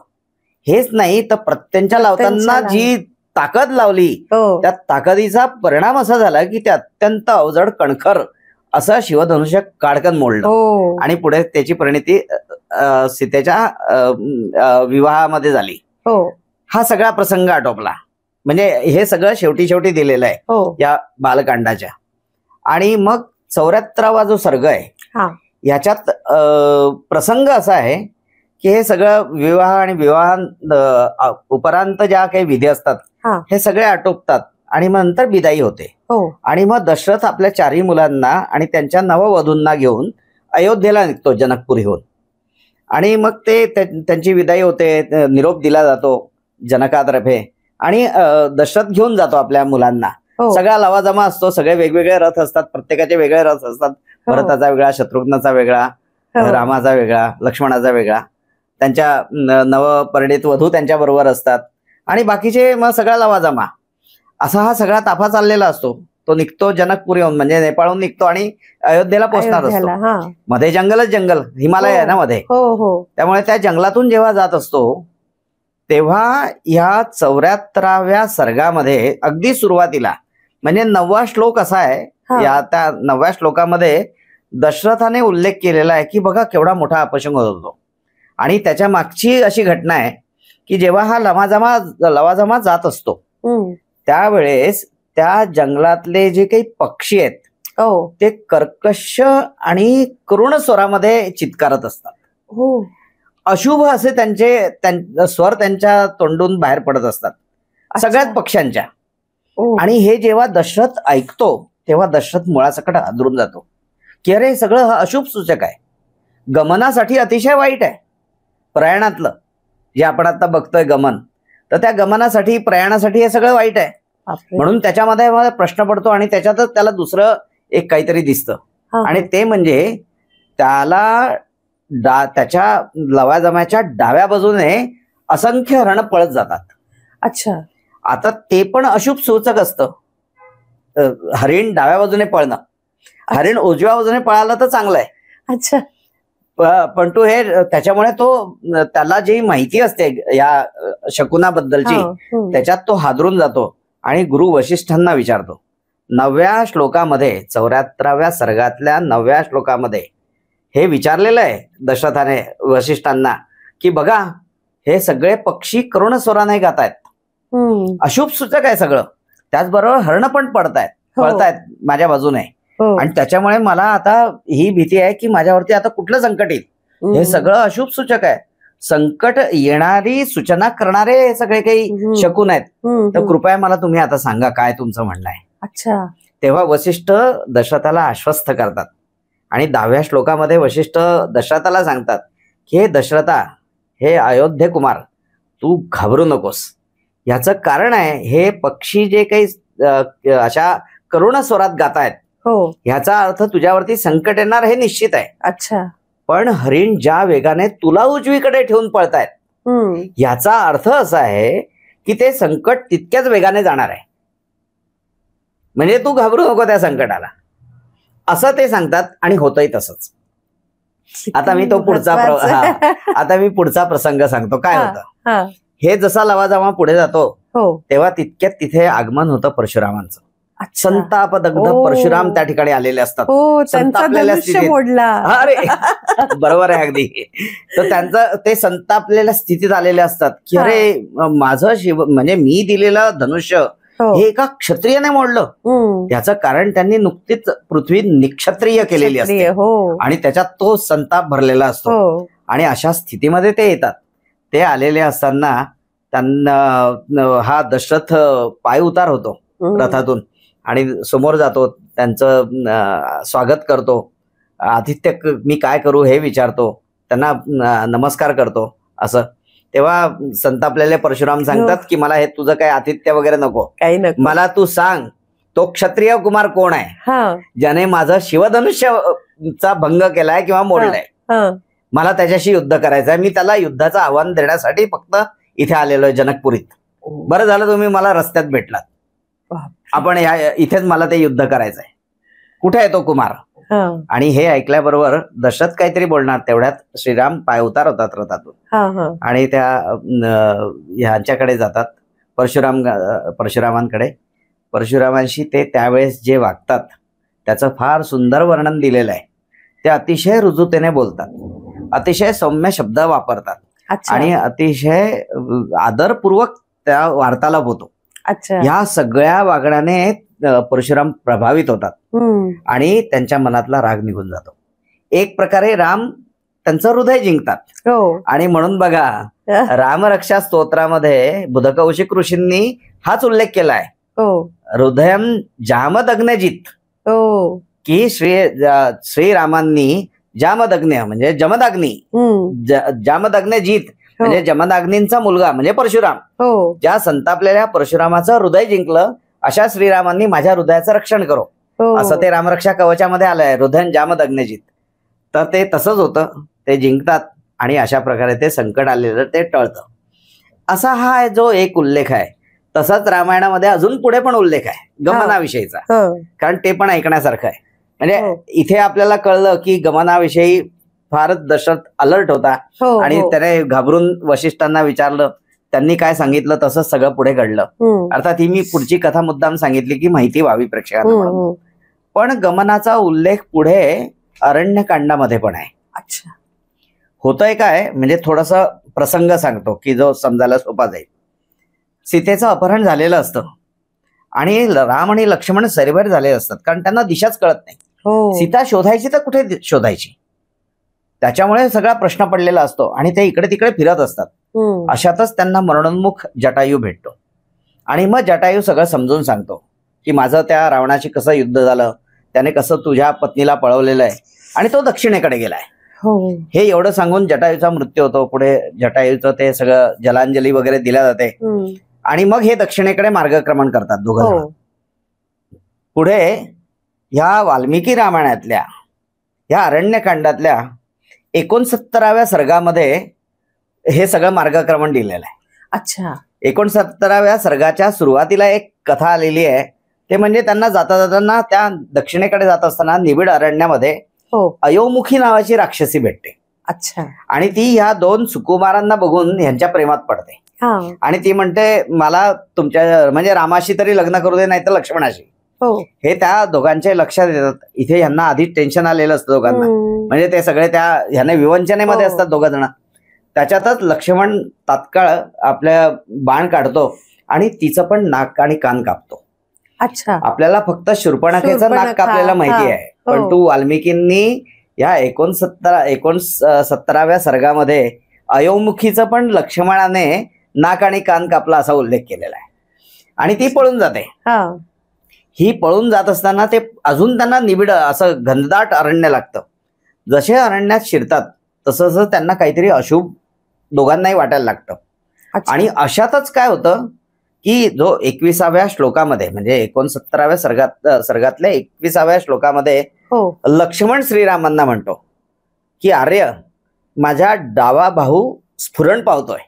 हेच नाही तर प्रत्यंच्या लावताना जी ताकद लावली त्या ताकदीचा परिणाम असा झाला की ते अत्यंत अवजड कणखर असं शिवधनुष्य काडकन मोडलं. आणि पुढे त्याची परिणती सीतेच्या विवाहामध्ये झाली. हा सगळा प्रसंग आटोपला. म्हणजे हे सगळं शेवटी दिलेलं आहे या बालकांडाच्या. आणि मग 74वा जो सर्ग आहे याच्यात प्रसंग असा आहे की हे सगळं विवाह आणि विवाह उपरांत ज्या काही विधी असतात हे सगळे आटोपतात आणि मग नंतर बिदाई होते. आणि मग दशरथ आपल्या 4ही मुलांना आणि त्यांच्या नववधूंना घेऊन अयोध्येला निघतो जनकपुरीहून. आणि मग ते त्यांची विदाई होते, निरोप दिला जातो जनकातर्फे. आणि दशरथ घेऊन जातो आपल्या मुलांना. सगळा लवाजमा असतो, सगळे वेगवेगळे रथ असतात, प्रत्येकाचे वेगळे रथ असतात. भरताचा वेगळा, शत्रुघ्नाचा वेगळा, रामाचा वेगळा, लक्ष्मणाचा वेगळा. त्यांच्या नवपरिणित वधू त्यांच्या बरोबर असतात आणि बाकीचे मग सगळा लवाजमा. असा हा सगळा ताफा चाललेला असतो. तो निघतो जनकपुरीहून म्हणजे नेपाळहून निघतो आणि अयोध्येला पोहोचणार असतो. मध्ये जंगलच जंगल, हिमालय आहे ना मध्ये. त्यामुळे त्या जंगलातून जेव्हा जात असतो तेव्हा या 74व्या सर्गामध्ये अगदी सुरुवातीला म्हणजे 9वा श्लोक असा आहे. या त्या 9व्या श्लोकामध्ये दशरथाने उल्लेख केलेला आहे की बघा केवढा मोठा अपशंग होत होतो. आणि त्याच्या मागची अशी घटना आहे की जेव्हा हा लवाजमा जात असतो त्यावेळेस त्या जंगलातले जे काही पक्षी आहेत ते कर्कश आणि करुण स्वरामध्ये चित्कारत असतात. अशुभ असे त्यांचे स्वर त्यांच्या तोंडून बाहेर पडत असतात सगळ्याच पक्ष्यांच्या. आणि हे जेव्हा दशरथ ऐकतो तेव्हा दशरथ मुळासकट हादरून जातो की अरे सगळं अशुभ सूचक आहे, गमनासाठी अतिशय वाईट आहे. प्रयाणातलं जे आपण आता बघतोय गमन, तर त्या गमनासाठी प्रयाणासाठी हे सगळं वाईट आहे. म्हणून त्याच्यामध्ये प्रश्न पडतो आणि त्याच्यातच त्याला दुसरं एक काहीतरी दिसतं आणि ते म्हणजे त्याला त्याच्या लवाजम्याच्या डाव्या बाजूने असंख्य हरण पळत जातात. अच्छा. आता ते पण अशुभ सूचक असतं. हरिण डाव्या बाजूने पळणं, हरिण उजव्या बाजूने पळालं तर चांगलं आहे. अच्छा. पण तो हे त्याच्यामुळे त्याला जी माहिती असते या शकुनाबद्दलची त्याच्यात तो हादरून जातो आणि गुरु वशिष्ठांना विचारतो. 9व्या श्लोकामध्ये 74व्या सर्गातल्या 9व्या श्लोकामध्ये हे विचारलेलं आहे दशरथाने वशिष्ठांना की बघा हे सगळे पक्षी करुण स्वराने गातायत, अशुभ सूचक आहे सगळं. त्याचबरोबर हरण पण पळतायत माझ्या बाजूने. आणि त्याच्यामुळे मला आता ही भीती आहे की माझ्यावरती आता कुठलं संकट येईल. हे सगळं अशुभ सूचक आहे. संकट येणारी सूचना करणारे हे सगळे काही शकुन आहेत. तर कृपया मला तुम्ही आता सांगा काय तुमचं म्हणणं आहे. अच्छा. तेव्हा वशिष्ठ दशरथाला आश्वस्त करतात आणि 10व्या श्लोकामध्ये वशिष्ठ दशरथाला सांगतात की हे दशरथा, हे अयोध्ये कुमार, तू घाबरू नकोस. याचं कारण आहे हे पक्षी जे काही अशा करुण स्वरात गातायत ह्याचा अर्थ तुझ्यावरती संकट येणार हे निश्चित आहे. अच्छा. पण हरिण ज्या वेगाने तुला उजवीकडे ठेवून पळतायत याचा अर्थ असा आहे की ते संकट तितक्याच वेगाने जाणार आहे. म्हणजे तू घाबरू नको त्या संकटाला, असं ते सांगतात. आणि होतंय तसंच. आता मी पुढचा प्रसंग सांगतो. काय होतं हे जसा लवाजमा पुढे जातो हो. तेव्हा तितक्यात तिथे आगमन होतं परशुरामांचं. अच्छा. संताप दग्ध परशुराम त्या ठिकाणी आलेले असतात. हो, त्यांचा संतापलेल्या धनुष्य स्थितीत. मोडला. अरे बरोबर आहे अगदी. तर त्यांचं ते संतापलेल्या स्थितीत आलेले असतात की अरे माझं शिव म्हणजे मी दिलेलं धनुष्य हो. हे एका क्षत्रियाने मोडलं. याचं कारण त्यांनी नुकतीच पृथ्वी निक्षत्रिय केलेली असते हो. आणि त्याच्यात तो संताप भरलेला असतो. हो. आणि अशा स्थितीमध्ये ते येतात. ते आलेले असताना त्यांना हा दशरथ पाय उतार होतो रथातून आणि समोर जातो, त्यांचं स्वागत करतो. आतिथ्य मी काय करू हे विचारतो, त्यांना नमस्कार करतो असं. तेव्हा संतापलेले परशुराम सांगतात की मला हे तुझं काही आतिथ्य वगैरे नको, काही नको, मला तू सांग तो क्षत्रिय कुमार कोण आहे ज्याने माझं शिवधनुष्यचा भंग केलाय किंवा मोडलाय. मला त्याच्याशी युद्ध करायचं आहे. मी त्याला युद्धाचं आव्हान देण्यासाठी फक्त इथे आलेलो आहे जनकपुरीत. बरं झालं तुम्ही मला रस्त्यात भेटलात. आपण इथेच मला ते युद्ध करायचं आहे. कुठे आहे तो कुमार? आणि हे ऐकल्याबरोबर दशरथ काहीतरी बोलणार, तेवढ्यात श्रीराम पाय उतार होतात रथातून आणि त्या ह्यांच्याकडे जातात परशुरामांकडे. परशुरामांशी ते त्यावेळेस जे वागतात त्याचं फार सुंदर वर्णन दिलेलं आहे. ते अतिशय रुजुतेने बोलतात, अतिशय सौम्य शब्द वापरतात आणि अतिशय आदरपूर्वक त्या वार्तालाप होतो. या सगळ्या वागण्याने परशुराम प्रभावित होतात आणि त्यांच्या मनातला राग निघून जातो. एक प्रकारे राम त्यांचं हृदय जिंकतात. आणि म्हणून बघा रामरक्षा स्तोत्रामध्ये बुधकौशिक ऋषींनी हाच उल्लेख केलाय, हृदयम जामदग्नजित, की श्रीरामांनी जामदग्न म्हणजे जमदाग्नी, जामदग्नजित म्हणजे जमदाग्नींचा मुलगा म्हणजे परशुराम, ज्या संतापलेल्या परशुरामाचं हृदय जिंकलं अशा श्रीरामांनी माझ्या हृदयाचं रक्षण करो, असं ते रामरक्षा कवचामध्ये आलंय, हृदय जामदग्नजित. तर ते तसंच होतं, ते जिंकतात आणि अशा प्रकारे ते संकट आलेलं ते टळतं. असा हा जो एक उल्लेख आहे. तसाच रामायणामध्ये अजून पुढे पण उल्लेख आहे गमनाविषयीचा, कारण ते पण ऐकण्यासारखं आहे. म्हणजे इथे आपल्याला कळलं की गमनाविषयी फारच दशरथ अलर्ट होता आणि त्याने घाबरून वशिष्ठांना विचारलं, त्यांनी काय सांगितलं तसंच सगळं पुढे घडलं. अर्थात ही मी पुढची कथा मुद्दाम सांगितली की माहिती व्हावी प्रेक्षकांना. पण गमनाचा उल्लेख पुढे अरण्यकांडामध्ये पण आहे. अच्छा, होतंय काय म्हणजे थोडासा प्रसंग सांगतो की जो समजायला सोपा जाईल. सीतेचं अपहरण झालेलं असतं आणि राम आणि लक्ष्मण सरीबाहेर झालेले असतात, कारण त्यांना दिशाच कळत नाही. सीता शोधायची तर कुठे शोधायची, त्याच्यामुळे सगळा प्रश्न पडलेला असतो आणि ते इकडे तिकडे फिरत असतात. अशातच त्यांना मरणोन्मुख जटायू भेटतो आणि मग जटायू सगळं समजून सांगतो की माझं त्या रावणाशी कसं युद्ध झालं, त्याने कसं तुझ्या पत्नीला पळवलेलं आहे आणि तो दक्षिणेकडे गेलाय. हे एवढं सांगून जटायूचा मृत्यू होतो. पुढे जटायूचं ते सगळं जलांजली वगैरे दिल्या जाते आणि मग हे दक्षिणेकडे मार्गक्रमण करतात दोघं. पुढे ह्या वाल्मिकी रामायणातल्या ह्या अरण्यकांडातल्या 69व्या सर्गामध्ये हे सगळं मार्गक्रमण दिलेलं आहे. अच्छा, 69व्या सर्गाच्या सुरुवातीला एक कथा आलेली आहे. ते म्हणजे त्यांना जाता जाताना त्या दक्षिणेकडे जात असताना निबिड अरण्यामध्ये अयोमुखी नावाची राक्षसी भेटते. अच्छा, आणि ती ह्या दोन सुकुमारांना बघून ह्यांच्या प्रेमात पडते आणि ती म्हणते मला तुमच्या म्हणजे रामाशी तरी लग्न करू दे, नाही तर लक्ष्मणाशी. हे त्या दोघांच्या लक्षात येतात. इथे ह्यांना आधीच टेन्शन आलेलं असतं दोघांना, म्हणजे ते सगळे त्या ह्याने विवंचनेमध्ये असतात दोघ जण. त्याच्यातच लक्ष्मण तात्काळ आपल्या बाण काढतो आणि तिचं पण नाक आणि कान कापतो. अच्छा, आपल्याला फक्त शूर्पणखेचं नाक कापलेलं माहिती आहे, पण तू वाल्मिकींनी या 69व्या सर्गामध्ये अयोमुखीचं पण लक्ष्मणाने नाक आणि कान कापला असा उल्लेख केलेला आहे. आणि ती पळून जाते. ही पळून जात असताना ते अजून त्यांना निबिड असं घनदाट अरण्य लागतं. जसे अरण्यात शिरतात तसं त्यांना काहीतरी अशुभ दोघांनाही वाटायला लागतं. आणि अशातच काय होतं की जो 21व्या श्लोकामध्ये म्हणजे 69व्या सर्गातल्या 21व्या श्लोकामध्ये लक्ष्मण श्रीरामांना म्हणतो की आर्य माझा डावा बाहू स्फुरण पावतोय.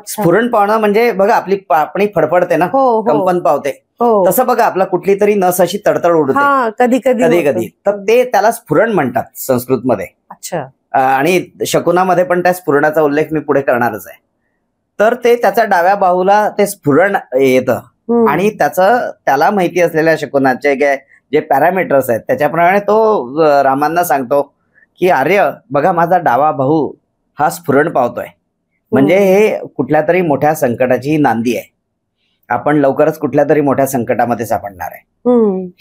स्फुरण पावणं म्हणजे बघा आपली पापणी फडफडते ना, कंपन पावते, तसं बघा आपला कुठली तरी नस अशी तडतड उडते कधी कधी. तर ते त्याला स्फुरण म्हणतात संस्कृतमध्ये. अच्छा, आणि शकुनामध्ये पण त्या स्फुरणाचा उल्लेख मी पुढे करणारच आहे. तर ते त्याच्या डाव्या बाहूला ते स्फुरण येतं आणि त्याला माहिती असलेल्या शकुनाचे जे पॅरामीटर्स आहेत त्याच्याप्रमाणे तो रामांना सांगतो की आर्य बघा, माझा डावा भाऊ हा स्फुरण पावतोय, म्हणजे हे कुठल्या तरी मोठ्या संकटाची नांदी आहे, आपण लवकरच कुठल्या तरी मोठ्या संकटामध्ये सापडणार आहे.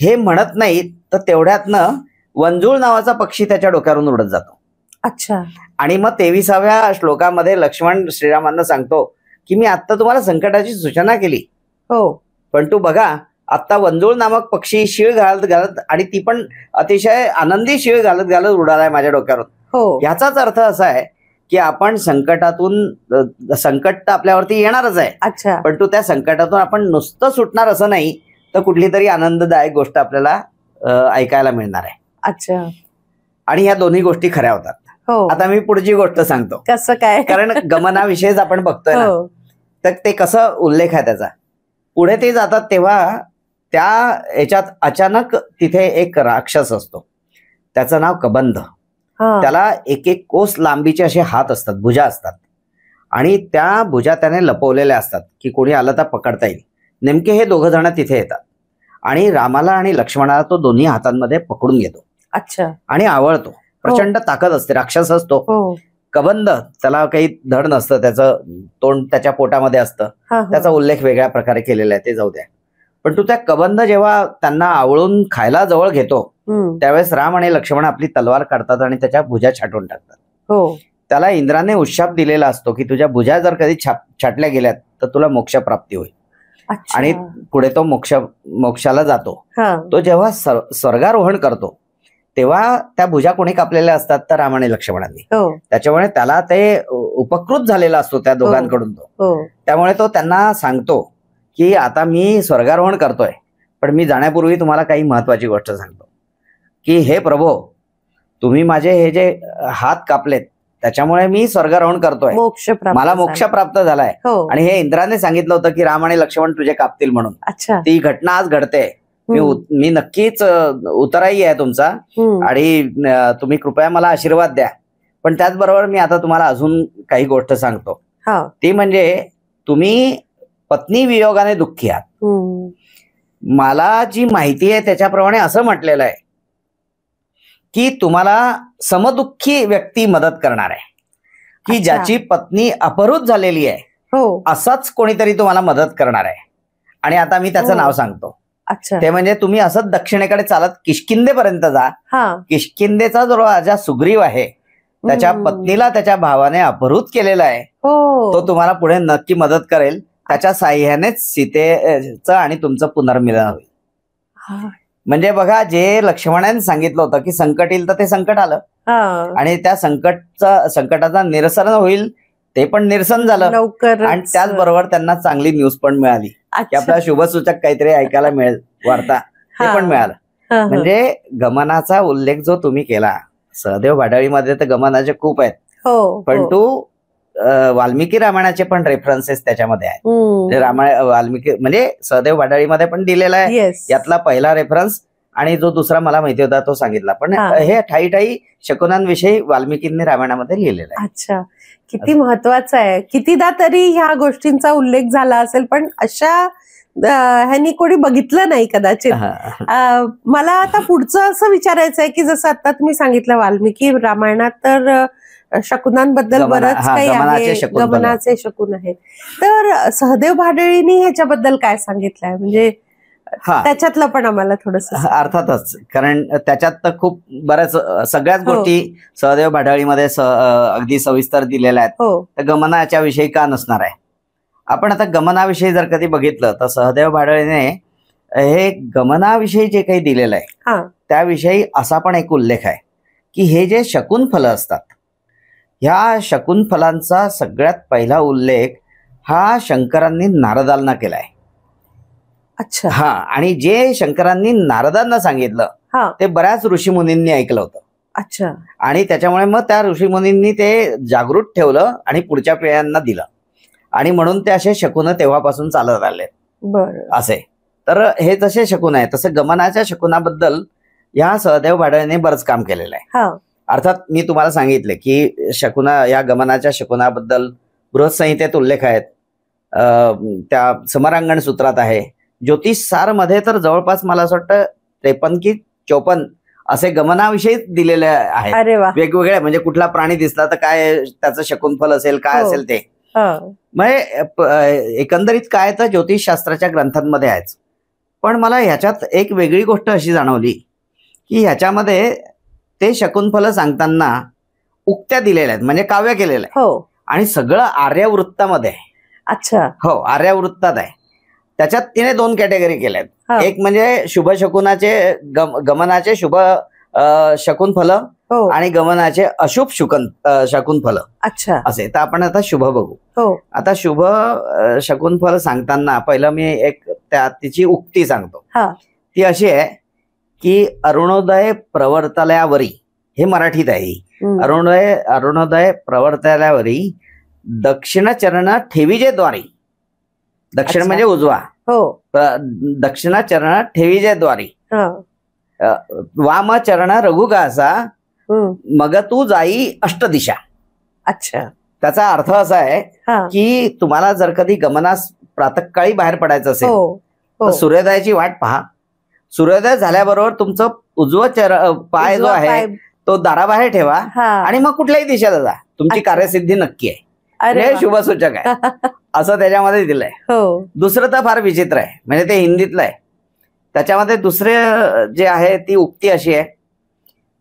हे म्हणत नाही तर तेवढ्यातनं वंजुळ नावाचा पक्षी त्याच्या डोक्यावरून उडत जातो. अच्छा. आणि मग 23व्या श्लोकामध्ये लक्ष्मण श्रीरामांना सांगतो की मी आता तुम्हाला संकटाची सूचना केली, हो, पण तू बघा आता वंजुळ नामक पक्षी शिळ घालत घालत, आणि ती पण अतिशय आनंदी शिळ घालत घालत उडालाय माझ्या डोक्यावरून. हो, याचाच अर्थ असा आहे की आपण संकटातून, संकट तर आपल्यावरती येणारच आहे. अच्छा. पण तू त्या संकटातून आपण नुसतं सुटणार असं नाही, तर कुठली तरी आनंददायक गोष्ट आपल्याला ऐकायला मिळणार आहे. अच्छा. आणि ह्या दोन्ही गोष्टी खऱ्या होतात. हो. आता मी पुढची गोष्ट सांगतो. कसं काय? कारण गमनाविषयीच आपण बघतोय ना, तर ते कसं उल्लेख आहे त्याचा. पुढे ते जातात तेव्हा त्या याच्यात अचानक तिथे एक राक्षस असतो, त्याचं नाव कबंध. त्याला एक एक कोस लांबीचे असे हात असतात, भुजा असतात, आणि त्या भुजा त्याने लपवलेल्या असतात की कोणी आलं तर पकडता येईल. नेमके हे दोघं जण तिथे येतात आणि रामाला आणि लक्ष्मणाला तो दोन्ही हातांमध्ये पकडून घेतो. अच्छा. आणि आवळतो. प्रचंड ताकद असते, राक्षस असतो. कबंध, त्याला काही धड नसतं, त्याचं तोंड त्याच्या पोटामध्ये असतं. त्याचा उल्लेख वेगळ्या प्रकारे केलेला आहे, ते जाऊ द्या. पण तू त्या कबंध जेव्हा त्यांना आवळून खायला जवळ घेतो त्यावेळेस राम आणि लक्ष्मण आपली तलवार काढतात आणि त्याच्या भुजा छाटून टाकतात. त्याला इंद्राने उशाप दिलेला असतो की तुझ्या भुजा जर कधी छाटल्या गेल्यात तर तुला मोक्ष प्राप्ती होईल. आणि पुढे तो मोक्षाला जातो. तो जेव्हा स्वर्गारोहण करतो तेव्हा त्या भुजा कोणी कापलेल्या असतात तर राम आणि लक्ष्मणांनी. त्याच्यामुळे त्याला ते उपकृत झालेला असतो त्या दोघांकडून तो. त्यामुळे तो त्यांना सांगतो की आता मी स्वर्गारोहण करतोय, पण मी जाण्यापूर्वी तुम्हाला काही महत्वाची गोष्ट सांगतो की हे प्रभो, तुम्ही माझे हे जे हात कापलेत त्याच्यामुळे मी स्वर्गारोहण करतोय, मला मोक्ष प्राप्त झालाय. आणि हे इंद्राने सांगितलं होतं की राम आणि लक्ष्मण तुझे कापतील म्हणून. ती घटना आज घडते. मी नक्कीच उतराई आहे तुमचा, आणि तुम्ही कृपया मला आशीर्वाद द्या. पण त्याचबरोबर मी आता तुम्हाला अजून काही गोष्ट सांगतो, ती म्हणजे तुम्ही पत्नी वियोगाने दुःखी आहात. मला जी माहिती आहे त्याच्याप्रमाणे असं म्हटलेलं आहे की तुम्हाला समदुःखी व्यक्ती मदत करणार आहे, की ज्याची पत्नी अपहृत झालेली आहे असाच कोणीतरी तुम्हाला मदत करणार आहे. आणि आता मी त्याचं नाव सांगतो. ते म्हणजे तुम्ही असंच दक्षिणेकडे चालत किष्किंदेपर्यंत जा. किष्किंदेचा जो राजा सुग्रीव आहे त्याच्या पत्नीला त्याच्या भावाने अपहृत केलेला आहे, तो तुम्हाला पुढे नक्की मदत करेल. त्याच्या साह्यानेच सीतेचं आणि तुमचं पुनर्मिलन होईल. म्हणजे बघा, जे लक्ष्मणाने सांगितलं होतं की संकट येईल तर ते संकट आलं, आणि त्या संकटाचा निरसन होईल ते पण निरसन झालं लवकर. आणि त्याचबरोबर त्यांना चांगली न्यूज पण मिळाली की आपल्याला शुभसूचक काहीतरी ऐकायला मिळेल, वार्ता, ते पण मिळालं. म्हणजे गमनाचा उल्लेख जो तुम्ही केला, सहदेव भाडाळीमध्ये तर गमनाचे खूप आहेत, पण वाल्मिकी रामायणाचे पण रेफरन्सेस त्याच्यामध्ये आहेत. वाल्मिकी म्हणजे सहदेव भाडाळीमध्ये पण दिलेला आहे. यातला पहिला रेफरन्स आणि जो दुसरा मला माहिती होता तो सांगितला, पण हे ठाई ठाई शकुनांविषयी वाल्मिकींनी रामायणामध्ये लिहिलेलं आहे. अच्छा, किती महत्वाचं आहे. कितीदा तरी ह्या गोष्टींचा उल्लेख झाला असेल, पण अशा ह्यांनी कोणी बघितलं नाही कदाचित. मला आता पुढचं असं विचारायचं आहे की जसं आता तुम्ही सांगितलं वाल्मिकी रामायणात तर शकुनांबद्दल बरंच काही आहे, गमनाचे शकुन आहेत. तर सहदेव भाडळींनी ह्याच्याबद्दल काय सांगितलंय, म्हणजे त्याच्यातलं पण आम्हाला थोडस. अर्थातच, कारण त्याच्यात तर खूप बऱ्याच सगळ्याच गोष्टी सहदेव भाडाळीमध्ये अगदी सविस्तर दिलेल्या आहेत. तर गमनाच्या विषयी का नसणार आहे. आपण आता गमनाविषयी जर कधी बघितलं तर सहदेव भाडाळीने हे गमनाविषयी जे काही दिलेलं आहे त्याविषयी असा पण एक उल्लेख आहे की हे जे शकुन फलं असतात, ह्या शकुन फलांचा सगळ्यात पहिला उल्लेख हा शंकरांनी नारदांना केलाय. अच्छा. आणि जे शंकरांनी नारदांना सांगितलं ते बऱ्याच ऋषीमुनींनी ऐकलं होतं. अच्छा. आणि त्याच्यामुळे मग त्या ऋषीमुनींनी ते जागृत ठेवलं आणि पुढच्या पिढ्यांना दिलं, आणि म्हणून ते असे शकुन तेव्हापासून चालत आले असे. तर हे जसे शकुन आहे तसं गमनाच्या शकुनाबद्दल या सहदेव भाडाळीने बरंच काम केलेलं आहे. अर्थात मी तुम्हाला सांगितले की या गमनाच्या शकुनाबद्दल बृहत्संहितेत उल्लेख आहेत, त्या समरांगण सूत्रात आहे. ज्योतिष सार मध्ये तर जवळपास मला असं वाटतं 53 की 54 असे गमनाविषयी दिलेले आहेत. अरे वा. वेगवेगळे, म्हणजे कुठला प्राणी दिसला तर काय त्याचं शकुनफल असेल, काय असेल ते. म्हणजे एकंदरीत काय तर ज्योतिषशास्त्राच्या ग्रंथांमध्ये आहेच. पण मला ह्याच्यात एक वेगळी गोष्ट अशी जाणवली की ह्याच्यामध्ये ते शकुनफल सांगताना उक्त्या दिलेल्या आहेत, म्हणजे काव्य केलेलं आहे. हो. आणि सगळं आर्यावृत्तामध्ये आहे. अच्छा. हो, आर्यावृत्तात आहे. त्याच्यात तिने 2 कॅटेगरी केल्या आहेत. एक म्हणजे शुभ शकुनाचे गमनाचे शुभ शकुनफल आणि गमनाचे अशुभ शकुनफल असे. तर आपण आता शुभ बघू. आता शुभ शकुनफल सांगताना पहिलं मी एक तिची उक्ती सांगतो. ती अशी आहे की अरुणोदय प्रवर्तल्यावरी, हे मराठीत आहे. अरुणोदय प्रवर्तल्यावरी दक्षिण चरण ठेवीजे द्वारी. दक्षिण म्हणजे उजवा. दक्षिण चरण ठेवीजे द्वारी. वाम चरण रघुगासा मग तू जाई अष्टदिशा. अच्छा. त्याचा अर्थ असा आहे की तुम्हाला जर कधी गमनास प्रातःकाळी बाहेर पडायचं असेल तर सूर्योदयाची वाट पहा. सूर्योदय झाल्याबरोबर तुमचं उजवं पाय जो आहे तो दाराबाहेर ठेवा आणि मग कुठल्याही दिशेला जा. तुमची कार्यसिद्धी नक्की आहे. हे शुभसूचक आहे असं त्याच्यामध्ये दिलंय. दुसरं तर फार विचित्र आहे, म्हणजे ते हिंदीतलं आहे. त्याच्यामध्ये दुसरे जे आहे ती उक्ती अशी आहे,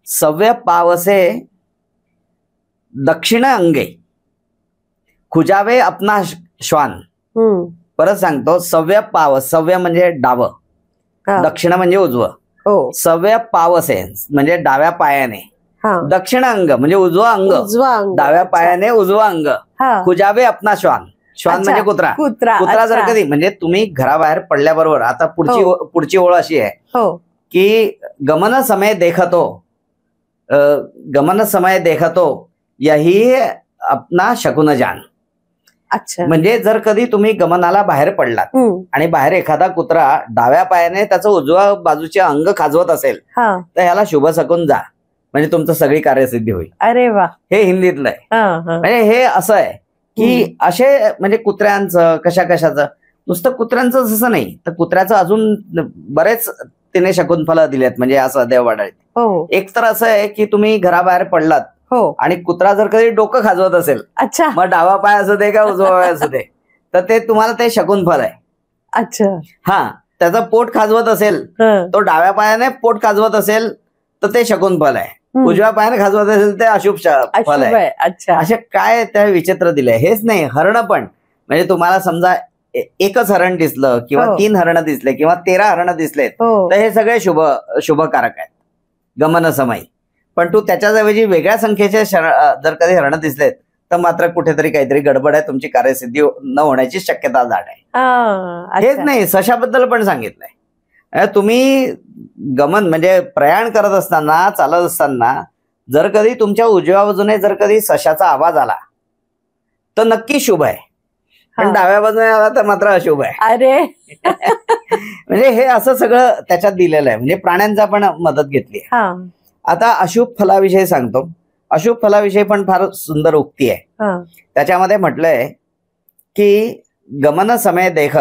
सव्य पावसे दक्षिण अंगे खुजावे अपना श्वान. परत सांगतो, सव्य पावस, सव्य म्हणजे डावं, दक्षिण म्हणजे उजवं. सव्य पावसे म्हणजे डाव्या पायाने, दक्षिण अंग म्हणजे उजवा अंग, डाव्या पायाने उजवा अंग, खुजावे अपना श्वान. श्वान म्हणजे कुत्रा. कुत्रा जर कधी, म्हणजे तुम्ही घराबाहेर पडल्याबरोबर, आता पुढची ओळ अशी आहे की गमन समय देखतो, गमन समय देखतो यही अपना शकुन जान. अच्छा. म्हणजे जर कधी तुम्ही गमनाला बाहेर पडलात आणि बाहेर एखादा कुत्रा डाव्या पायाने त्याचं उजव्या बाजूचे अंग खाजवत असेल तर ह्याला शुभ शकून जा, म्हणजे तुमचं सगळी कार्यसिद्धी होईल. अरे वा. हे हिंदीतलं आहे. म्हणजे हे असं आहे की असे, म्हणजे कुत्र्यांचं कशाचं, नुसतं कुत्र्यांचं जसं नाही तर कुत्र्याचं अजून बरेच तिने शकुनफल दिलेत. म्हणजे असं देववाड्यात एक तर असं आहे की तुम्ही घराबाहेर पडलात आणि कुत्रा जर कधी डोकं खाजवत असेल, मग डावा पाय असू दे का उजवा पाय असू दे, तर ते तुम्हाला ते शकुनफल आहे. अच्छा. हा, त्याचं पोट खाजवत असेल, तो डाव्या पायाने पोट खाजवत असेल तर ते शकुनफल आहे. उजव्या पायाने खाजवत असेल ते अशुभ फल आहे. असे काय त्या विचित्र दिले. हेच नाही, हरण पण, म्हणजे तुम्हाला समजा एकच हरण दिसलं किंवा 3 हरण दिसले किंवा 13 हरण दिसलेत तर हे सगळे शुभकारक आहेत गमन समयी. पण तू त्याच्याऐवजी वेगळ्या संख्येचे जर कधी हरण दिसलेत तर मात्र कुठेतरी काहीतरी गडबड आहे, तुमची कार्यसिद्धी न होण्याची शक्यता दाट आहे. हेच नाही, सशाबद्दल पण सांगितलंय. तुम्ही गमन म्हणजे प्रयाण करत असताना, चालत असताना जर कधी तुमच्या उजव्या बाजूने जर कधी सशाचा आवाज आला तर नक्की शुभ आहे, पण डाव्या बाजूने आला तर मात्र अशुभ आहे. अरे म्हणजे हे असं सगळं त्याच्यात दिलेलं आहे. म्हणजे प्राण्यांचा पण मदत घेतली आहे. आता अशुभ फलाविषयी सांगतो. अशुभ फलाविषयी पण फार सुंदर उक्ती आहे. त्याच्यामध्ये म्हटलंय की गमन समय देख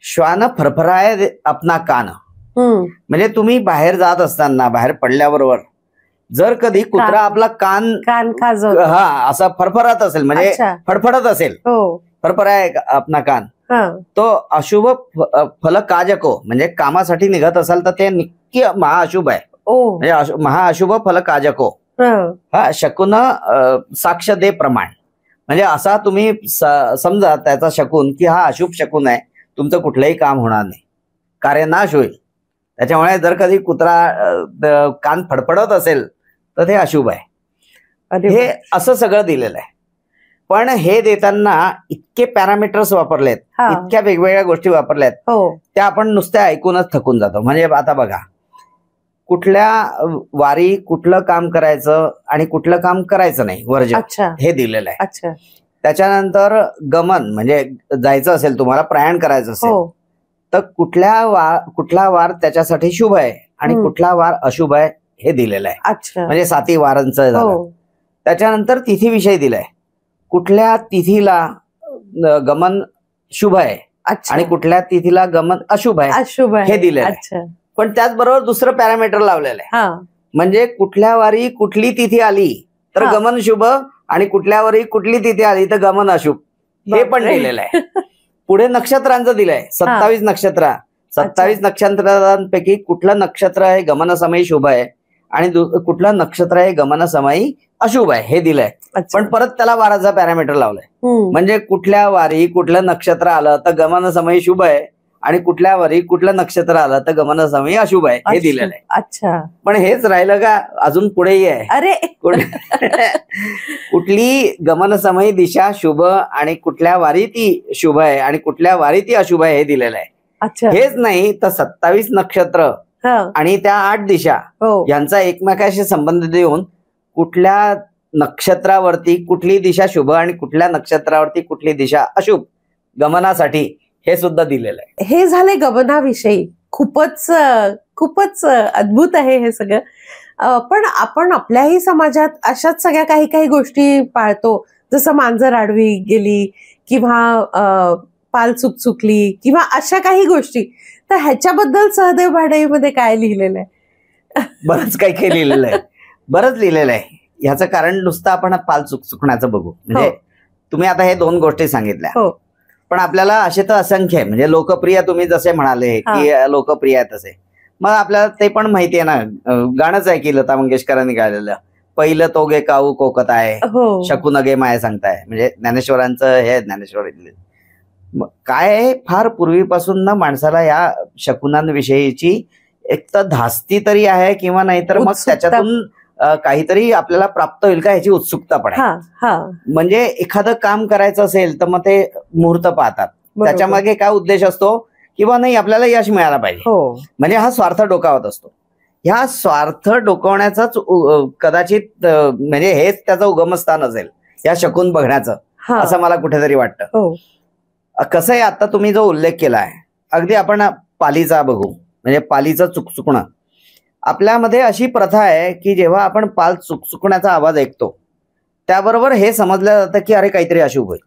श्वान फरफराय अपना कान. म्हणजे तुम्ही बाहेर जात असताना, बाहेर पडल्याबरोबर जर कधी कुत्रा आपला कान असा फरफरत असेल, म्हणजे फडफडत असेल, फरफराय अपना कान, तो अशुभ फल काजको, म्हणजे कामासाठी निघत असाल तर ते नक्की महाअशुभ आहे. म्हणजे महाअशुभ फल काजको. हा शकुन साक्ष दे प्रमाण. म्हणजे असा तुम्ही समजा त्याचा शकून की हा अशुभ शकून आहे, तुमचं कुठलंही काम होणार नाही, कार्यनाश होईल. त्याच्यामुळे जर कधी कुत्रा कान फडफडत असेल तर ते अशुभ आहे. हे असं सगळं दिलेलं आहे. पण हे देताना इतके पॅरामीटर्स वापरलेत, इतक्या वेगवेगळ्या गोष्टी वापरल्यात, त्या आपण नुसत्या ऐकूनच थकून जातो. म्हणजे आता बघा, कुठल्या वारी कुठलं काम करायचं आणि कुठलं काम करायचं नाही, वर्ज, हे दिलेलं आहे. त्याच्यानंतर गमन म्हणजे जायचं असेल, तुम्हाला प्रयाण करायचं असेल तर कुठला वार त्याच्यासाठी शुभ आहे आणि कुठला वार अशुभ आहे हे दिलेलं आहे. म्हणजे 7 वारांचं झालं. त्याच्यानंतर तिथीविषयी दिलंय. कुठल्या तिथीला गमन शुभ आहे आणि कुठल्या तिथीला गमन अशुभ आहे हे दिलेलं आहे. पण त्याचबरोबर दुसरं पॅरामीटर लावलेलं आहे, म्हणजे कुठल्या वारी कुठली तिथी आली तर गमन शुभ आणि कुठल्या वारी कुठली तिथी आली तर गमन अशुभ हे पण दिलेलं आहे. पुढे नक्षत्रांचं दिलंय, 27 नक्षत्र. 27 नक्षत्रांपैकी कुठलं नक्षत्र आहे गमनसमयी शुभ आहे आणि कुठलं नक्षत्र आहे गमनसमयी अशुभ आहे हे दिलंय. पण परत त्याला वाराचा पॅरामीटर लावलाय, म्हणजे कुठल्या वारी कुठलं नक्षत्र आलं तर गमनसमयी शुभ आहे आणि कुठल्या वारी कुठलं नक्षत्र आलं तर गमनसमयी अशुभ आहे हे दिलेलं आहे. अच्छा, पण हेच राहिलं का, अजून पुढेही आहे. अरे कुठली गमनसमयी दिशा शुभ आणि कुठल्या वारी ती शुभ आहे आणि कुठल्या वारी ती अशुभ आहे हे दिलेलं आहे. हेच नाही तर 27 नक्षत्र आणि त्या 8 दिशा यांचा एकमेकाशी संबंध देऊन कुठल्या नक्षत्रावरती कुठली दिशा शुभ आणि कुठल्या नक्षत्रावरती कुठली दिशा अशुभ गमनासाठी हे सुद्धा दिलेलं आहे. हे झाले गमनाविषयी. खूपच खूपच अद्भुत आहे हे सगळं. पण आपण आपल्याही समाजात अशाच सगळ्या काही काही गोष्टी पाळतो, जसं मांजर आडवी गेली किंवा पाल चुकली किंवा अशा काही गोष्टी. तर ह्याच्याबद्दल सहदेव भाडळीमध्ये काय लिहिलेलं आहे? बरंच काही काही लिहिलेलं आहे, बरंच लिहिलेलं आहे. ह्याचं कारण नुसतं आपण पाल चुकण्याचं बघू. म्हणजे तुम्ही आता हे 2 गोष्टी सांगितल्या, पण आपल्याला असे तर असंख्य आहे. म्हणजे लोकप्रिय तुम्ही जसे म्हणाले की लोकप्रिय आहे तसे, मग आपल्याला ते पण माहिती आहे ना, गाणंच आहे की लता मंगेशकरांनी गायलेलं, पहिलं तोगे काऊ कोकत आहे शकुनगे माय सांगताय. म्हणजे ज्ञानेश्वरांचं हे ज्ञानेश्वर काय फार पूर्वीपासून ना माणसाला या शकुनांविषयीची एक तर धास्ती तरी आहे किंवा नाहीतर मग त्याच्यातून काहीतरी आपल्याला प्राप्त होईल का ह्याची उत्सुकता पण आहे. म्हणजे एखादं काम करायचं असेल तर मग ते मुहूर्त पाहतात, त्याच्या मागे काय उद्देश असतो किंवा नाही आपल्याला यश मिळायला पाहिजे, म्हणजे हा स्वार्थ डोकावत असतो. ह्या स्वार्थ डोकावण्याचाच कदाचित म्हणजे हेच त्याचं उगमस्थान असेल या शकून बघण्याचं, असं मला कुठेतरी वाटतं. कसं आहे, आता तुम्ही जो उल्लेख केला आहे अगदी आपण पालीचा बघू, म्हणजे पालीचं चुकचुकणं. आपल्यामध्ये अशी प्रथा आहे की जेव्हा आपण पाल चुकचुकण्याचा आवाज ऐकतो त्याबरोबर हे समजलं जातं की अरे काहीतरी अशुभ होईल.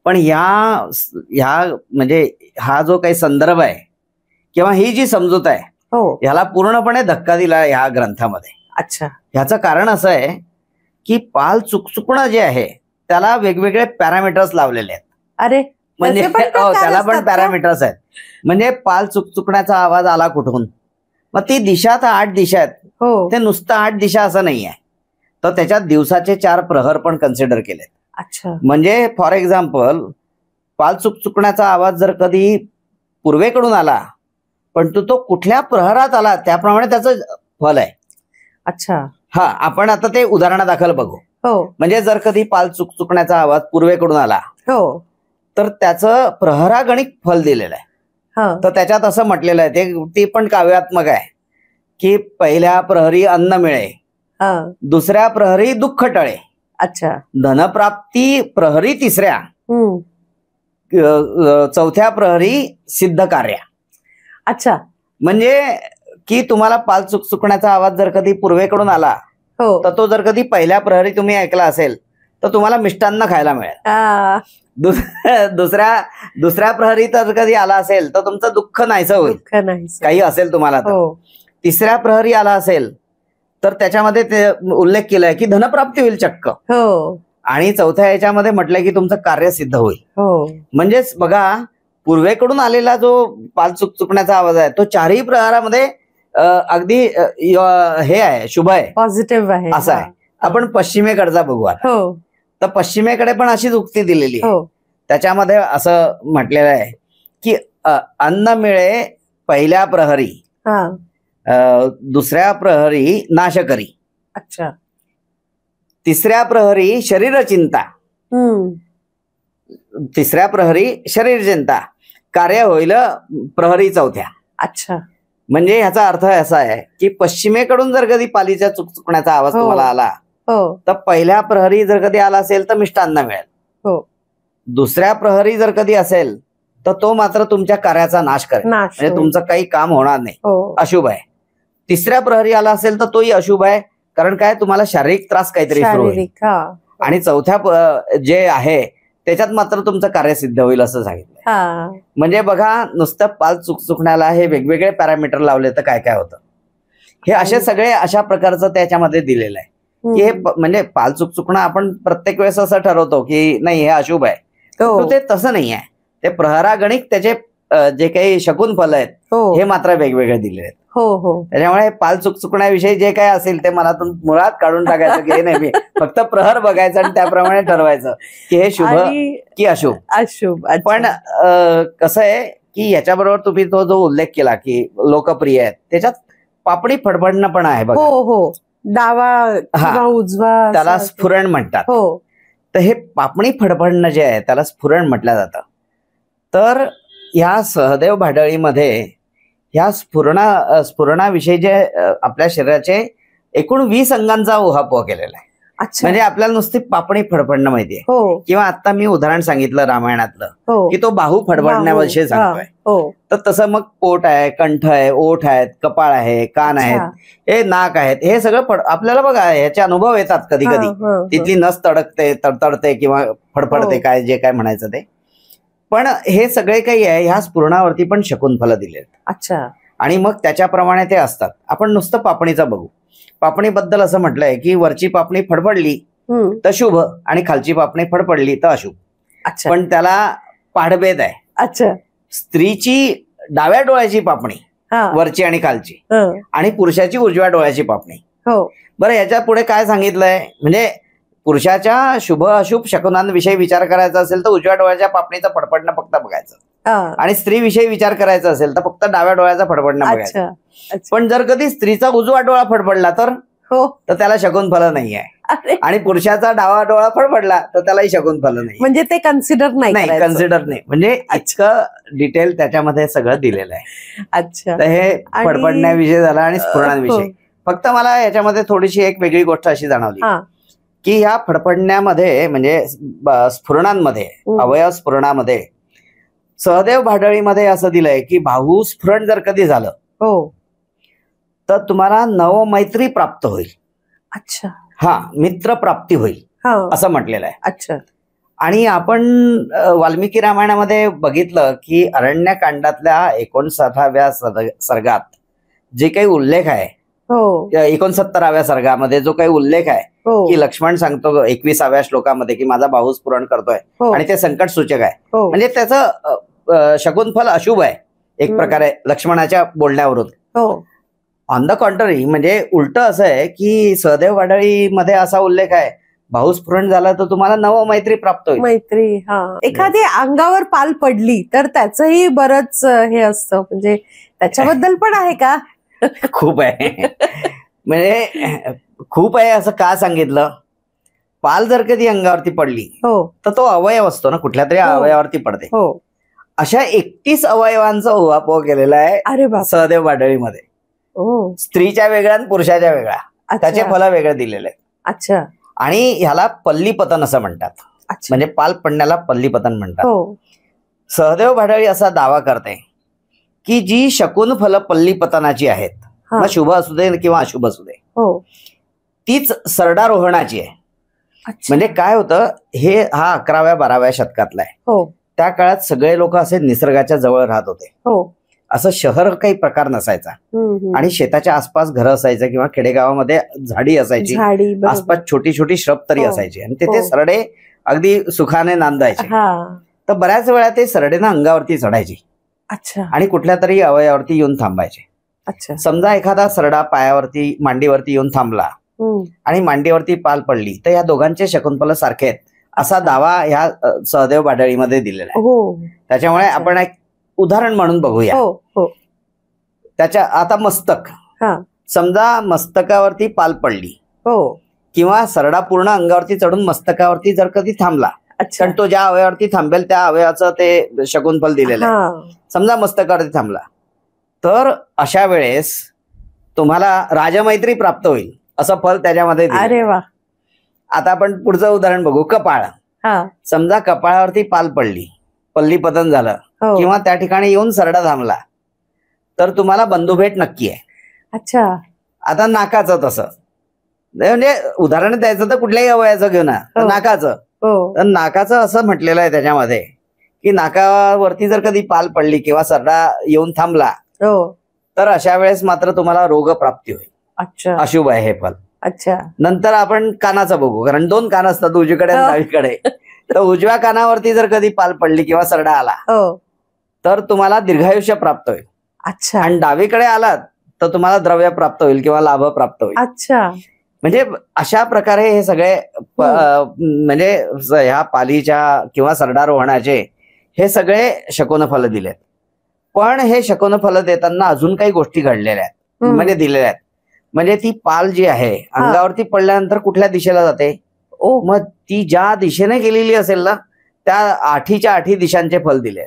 पण ह्या म्हणजे हा जो काही संदर्भ आहे किंवा ही जी समजूत आहे ह्याला पूर्णपणे धक्का दिला ह्या ग्रंथामध्ये. अच्छा, ह्याचं कारण असं आहे की पाल चुकचुकणं जे आहे त्याला वेगवेगळे पॅरामीटर्स लावलेले आहेत. अरे म्हणजे त्याला पण पॅरामीटर्स आहेत. म्हणजे पाल चुकचुकण्याचा आवाज आला कुठून, मग ती दिशा तर 8 दिशा आहेत, ते नुसतं 8 दिशा असं नाही आहे, तर त्याच्यात दिवसाचे 4 प्रहर पण कन्सिडर केलेत. अच्छा, म्हणजे फॉर एक्झाम्पल पाल चुकचुकण्याचा आवाज जर कधी पूर्वेकडून आला पण तो कुठल्या प्रहरात आला त्याप्रमाणे त्याचं फल आहे. अच्छा, हा, आपण आता ते उदाहरणादाखल बघू. म्हणजे जर कधी पाल चुकचुकण्याचा आवाज पूर्वेकडून आला तर त्याचं प्रहरागणिक फल दिलेलं आहे. तर त्याच्यात असं म्हटलेलं आहे, ते पण काव्यात्मक आहे की पहिल्या प्रहरी अन्न मिळे, दुसऱ्या प्रहरी दुःख टळे. अच्छा, धनप्राप्ती प्रहरी तिसऱ्या, चौथ्या प्रहरी सिद्ध कार्य. अच्छा, म्हणजे की तुम्हाला पाल चुकचुकण्याचा आवाज जर कधी पूर्वेकडून आला तर तो जर कधी पहिल्या प्रहरी तुम्ही ऐकला असेल तर तुम्हाला मिष्टान्न खायला मिळेल. दुसऱ्या प्रहरी तर कधी आला असेल तर तुमचं दुःख नाहीसं होईल, काही असेल तुम्हाला. तिसऱ्या प्रहरी आला असेल तर त्याच्यामध्ये ते उल्लेख केलाय की धनप्राप्ती होईल चक्क. आणि चौथ्या याच्यामध्ये म्हटलंय की तुमचं कार्य सिद्ध होईल. म्हणजेच बघा, पूर्वेकडून आलेला जो पाल चुकचुकण्याचा आवाज आहे तो 4ही प्रहरामध्ये अगदी हे आहे, शुभ आहे, पॉझिटिव्ह आहे, असं आहे. आपण पश्चिमेकडचा बघूया. तर पश्चिमेकडे पण अशीच उक्ती दिलेली आहे. त्याच्यामध्ये असं म्हटलेलं आहे की अन्न मिळे पहिल्या प्रहरी, दुसऱ्या प्रहरी नाश करी. अच्छा, तिसऱ्या प्रहरी शरीर चिंता, तिसऱ्या प्रहरी शरीर चिंता, कार्य होईल प्रहरी चौथ्या. अच्छा, म्हणजे ह्याचा अर्थ असा आहे की पश्चिमेकडून जर कधी पालीच्या चुकचुकण्याचा आवाज तुम्हाला आला तर पहिल्या प्रहरी जर कधी आला असेल तर मिष्टान्न मिळेल. दुसऱ्या प्रहरी जर कधी असेल तर तो मात्र तुमच्या कार्याचा नाश करेल, म्हणजे तुमचं काही काम होणार नाही, अशुभ आहे. तिसऱ्या प्रहरी आला असेल तर तोही अशुभ आहे, कारण काय तुम्हाला शारीरिक त्रास काहीतरी सुरू होईल. आणि चौथ्या जे आहे त्याच्यात मात्र तुमचं कार्य सिद्ध होईल असं सांगितलं. म्हणजे बघा, नुसतं पाल चुकण्याला हे वेगवेगळे पॅरामीटर लावले तर काय काय होतं, हे असे सगळे अशा प्रकारचं त्याच्यामध्ये दिलेलं आहे की हे म्हणजे पाल चुकणं आपण प्रत्येक वेळेस असं ठरवतो की नाही हे अशुभ आहे, ते तसं नाही आहे. ते प्रहरागणिक त्याचे जे काही शकुन फल आहेत हे मात्र वेगवेगळे दिले आहेत. त्याच्यामुळे पाल चुकण्याविषयी जे काय असेल ते मनातून मुळात काढून टाकायचं की हे नाही, फक्त प्रहर बघायचं आणि त्याप्रमाणे ठरवायचं की हे शुभ की अशुभ. पण कसं आहे की याच्याबरोबर तुम्ही तो जो उल्लेख केला की लोकप्रिय आहे, त्याच्यात पापणी फडफडणं पण आहे बघा. डावा उजवा त्याला स्फुरण म्हणतात. तर हे पापणी फडफडणं जे आहे त्याला स्फुरण म्हटलं जातं. तर ह्या सहदेव भाडळीमध्ये ह्या स्फुरणाविषयी जे आपल्या शरीराचे एकूण 20 अंगांचा उहापोह केलेला आहे. म्हणजे आपल्याला नुसती पापणी फडफडणं माहितीये, किंवा आता मी उदाहरण सांगितलं रामायणातलं की तो बाहू फडफडण्याविषयी सांगतोय. तर तसं मग पोट आहे, कंठ आहे, ओठ आहेत, कपाळ आहे, कान आहेत, हे नाक आहेत, हे सगळं आपल्याला बघा ह्याचे अनुभव येतात कधी कधी. तिथली नस तडतडते किंवा फडफडते, काय जे काय म्हणायचं ते. पण हे सगळे काही आहे ह्या स्फुरणावरती पण शकुनफलं दिलेत. आणि मग त्याच्याप्रमाणे ते असतात. आपण नुसतं पापणीचं बघू. पापणीबद्दल असं म्हटलंय की वरची पापणी फडफडली तर शुभ आणि खालची पापणी फडफडली तर अशुभ. पण त्याला पाढभेद आहे. स्त्रीची डाव्या डोळ्याची पापणी वरची आणि खालची, आणि पुरुषाची उजव्या डोळ्याची पापणी. बरं, याच्या पुढे काय सांगितलंय, म्हणजे पुरुषाच्या शुभ अशुभ शकुनांविषयी विचार करायचा असेल तर उजव्या डोळ्याच्या पापणीचं फडफडणं फक्त बघायचं, आणि स्त्रीविषयी विचार करायचा असेल तर फक्त डाव्या डोळ्याचा फडफडणं बघायचं. पण जर कधी स्त्रीचा उजवा डोळा फडफडला तर त्याला शकुनफल नाही आहे, आणि पुरुषाचा डावा डोळा फडफडला तर त्यालाही शकुनफल नाही. म्हणजे ते कन्सिडर नाही. म्हणजे इतकं डिटेल त्याच्यामध्ये सगळं दिलेलं आहे. तर हे फडफडण्याविषयी झालं आणि स्फुरणांविषयी. फक्त मला याच्यामध्ये थोडीशी एक वेगळी गोष्ट अशी जाणवली की ह्या फडफडण्यामध्ये म्हणजे स्फुरणांमध्ये, अवयव स्फुरणामध्ये सहदेव भाडळीमध्ये असं दिलंय की बाहू स्फुरण जर कधी झालं तर तुम्हाला नवमैत्री प्राप्त होईल. मित्र प्राप्ती होईल असं म्हटलेलं आहे. आणि आपण वाल्मिकी रामायणामध्ये बघितलं की अरण्यकांडातल्या 59व्या सर्गात जे काही उल्लेख आहे, 69व्या सर्गामध्ये जो काही उल्लेख आहे की लक्ष्मण सांगतो 21व्या श्लोकामध्ये की माझा बाहू स्फुरण करतोय आणि ते संकट सूचक आहे. म्हणजे त्याचं शकुनफल अशुभ आहे एक प्रकारे लक्ष्मणाच्या बोलण्यावरून. ऑन द कॉन्ट्ररी, म्हणजे उलट असं आहे की सहदेव भाडळीमध्ये असा उल्लेख आहे बाहू स्फुरण झाला तर तुम्हाला नवमैत्री प्राप्त होईल. एखादी अंगावर पाल पडली तर त्याचंही बरंच हे असतं, म्हणजे त्याच्याबद्दल पण आहे का? खूप आहे. म्हणजे खूप आहे. असं का सांगितलं, पाल जर कधी अंगावरती पडली तर तो अवयव असतो ना, कुठल्या तरी अवयवावरती पडते. अशा 31 अवयवांचा उहापोह केलेला आहे सहदेव भाडळीमध्ये. स्त्रीच्या वेगळ्या आणि पुरुषाच्या वेगळ्या, त्याचे फल वेगळे दिलेले आहेत. आणि ह्याला पल्लीपतन असं म्हणतात. म्हणजे पाल पडण्याला पल्लीपतन म्हणतात. सहदेव भाडळी असा दावा करते की जी शकुनफल पल्लीपतनाची आहेत, मग शुभ असू दे किंवा अशुभ असू दे, तीच सरडारोहणाची आहे. म्हणजे काय होतं, हे हा 11व्या-12व्या शतकातला आहे. त्या काळात सगळे लोक असे निसर्गाच्या जवळ राहत होते. असं शहर काही प्रकार नसायचा, आणि शेताच्या आसपास घरं असायचं किंवा खेडेगावामध्ये झाडी असायची, आसपास छोटी छोटी श्रब तरी असायची, आणि तिथे सरडे अगदी सुखाने नांदायचे. तर बऱ्याच वेळा ते सरडेनं अंगावरती चढायची आणि कुठल्या तरी अवयवावरती येऊन थांबायचे. समजा एखादा सरडा पायावरती मांडीवरती येऊन थांबला आणि मांडीवरती पाल पडली तर या दोघांचे शकुनफल सारखे आहेत असा दावा ह्या सहदेव भाडळीमध्ये दिलेला आहे. त्याच्यामुळे आपण एक उदाहरण म्हणून बघूया. त्याच्या आता मस्तक, समजा मस्तकावरती पाल पडली किंवा सरडा पूर्ण अंगावरती चढून मस्तकावरती जर कधी थांबला, कारण तो ज्या अवयवावरती थांबेल त्या अवयवाचं ते शकुनफल दिलेलं आहे. समजा मस्तकावरती थांबला तर अशा वेळेस तुम्हाला राजमैत्री प्राप्त होईल असं फल त्याच्यामध्ये. आता आपण पुढचं उदाहरण बघू. कपाळ, समजा कपाळावरती पाल पडली, पल्लीपतन झालं किंवा त्या ठिकाणी येऊन सरडा थांबला तर तुम्हाला बंधुभेट नक्की आहे. आता नाकाचं तसं, म्हणजे उदाहरण द्यायचं तर कुठल्याही अवयवाचं घेऊ ना, नाकाचं. तर नाकाचं असं म्हटलेलं आहे त्याच्यामध्ये की नाकावरती जर कधी पाल पडली किंवा सरडा येऊन थांबला तर अशा वेळेस मात्र तुम्हाला रोग प्राप्ती होईल. अच्छा, अशुभ आहे हे फल. अच्छा. नंतर आपण कानाचं बघू, कारण 2 कान असतात, उजवीकडे आणि डावीकडे. तर उजव्या कानावरती जर कधी पाल पडली किंवा सरडा आला तर तुम्हाला दीर्घायुष्य प्राप्त होईल. अच्छा. आणि डावीकडे आलात तर तुम्हाला द्रव्य प्राप्त होईल किंवा लाभ प्राप्त होईल. अच्छा. म्हणजे अशा प्रकारे हे सगळे म्हणजे ह्या पालीच्या किंवा सरडारोहणाचे हे सगळे शकुनफल दिलेत. पण हे शकुनफल देताना अजून काही गोष्टी घडलेल्या आहेत, म्हणजे दिलेल्या आहेत. म्हणजे ती पाल जी आहे अंगावरती पडल्यानंतर कुठल्या दिशेला जाते, मग ती ज्या दिशेने गेलेली असेल ना त्या 8च्या 8 दिशांचे फल दिले.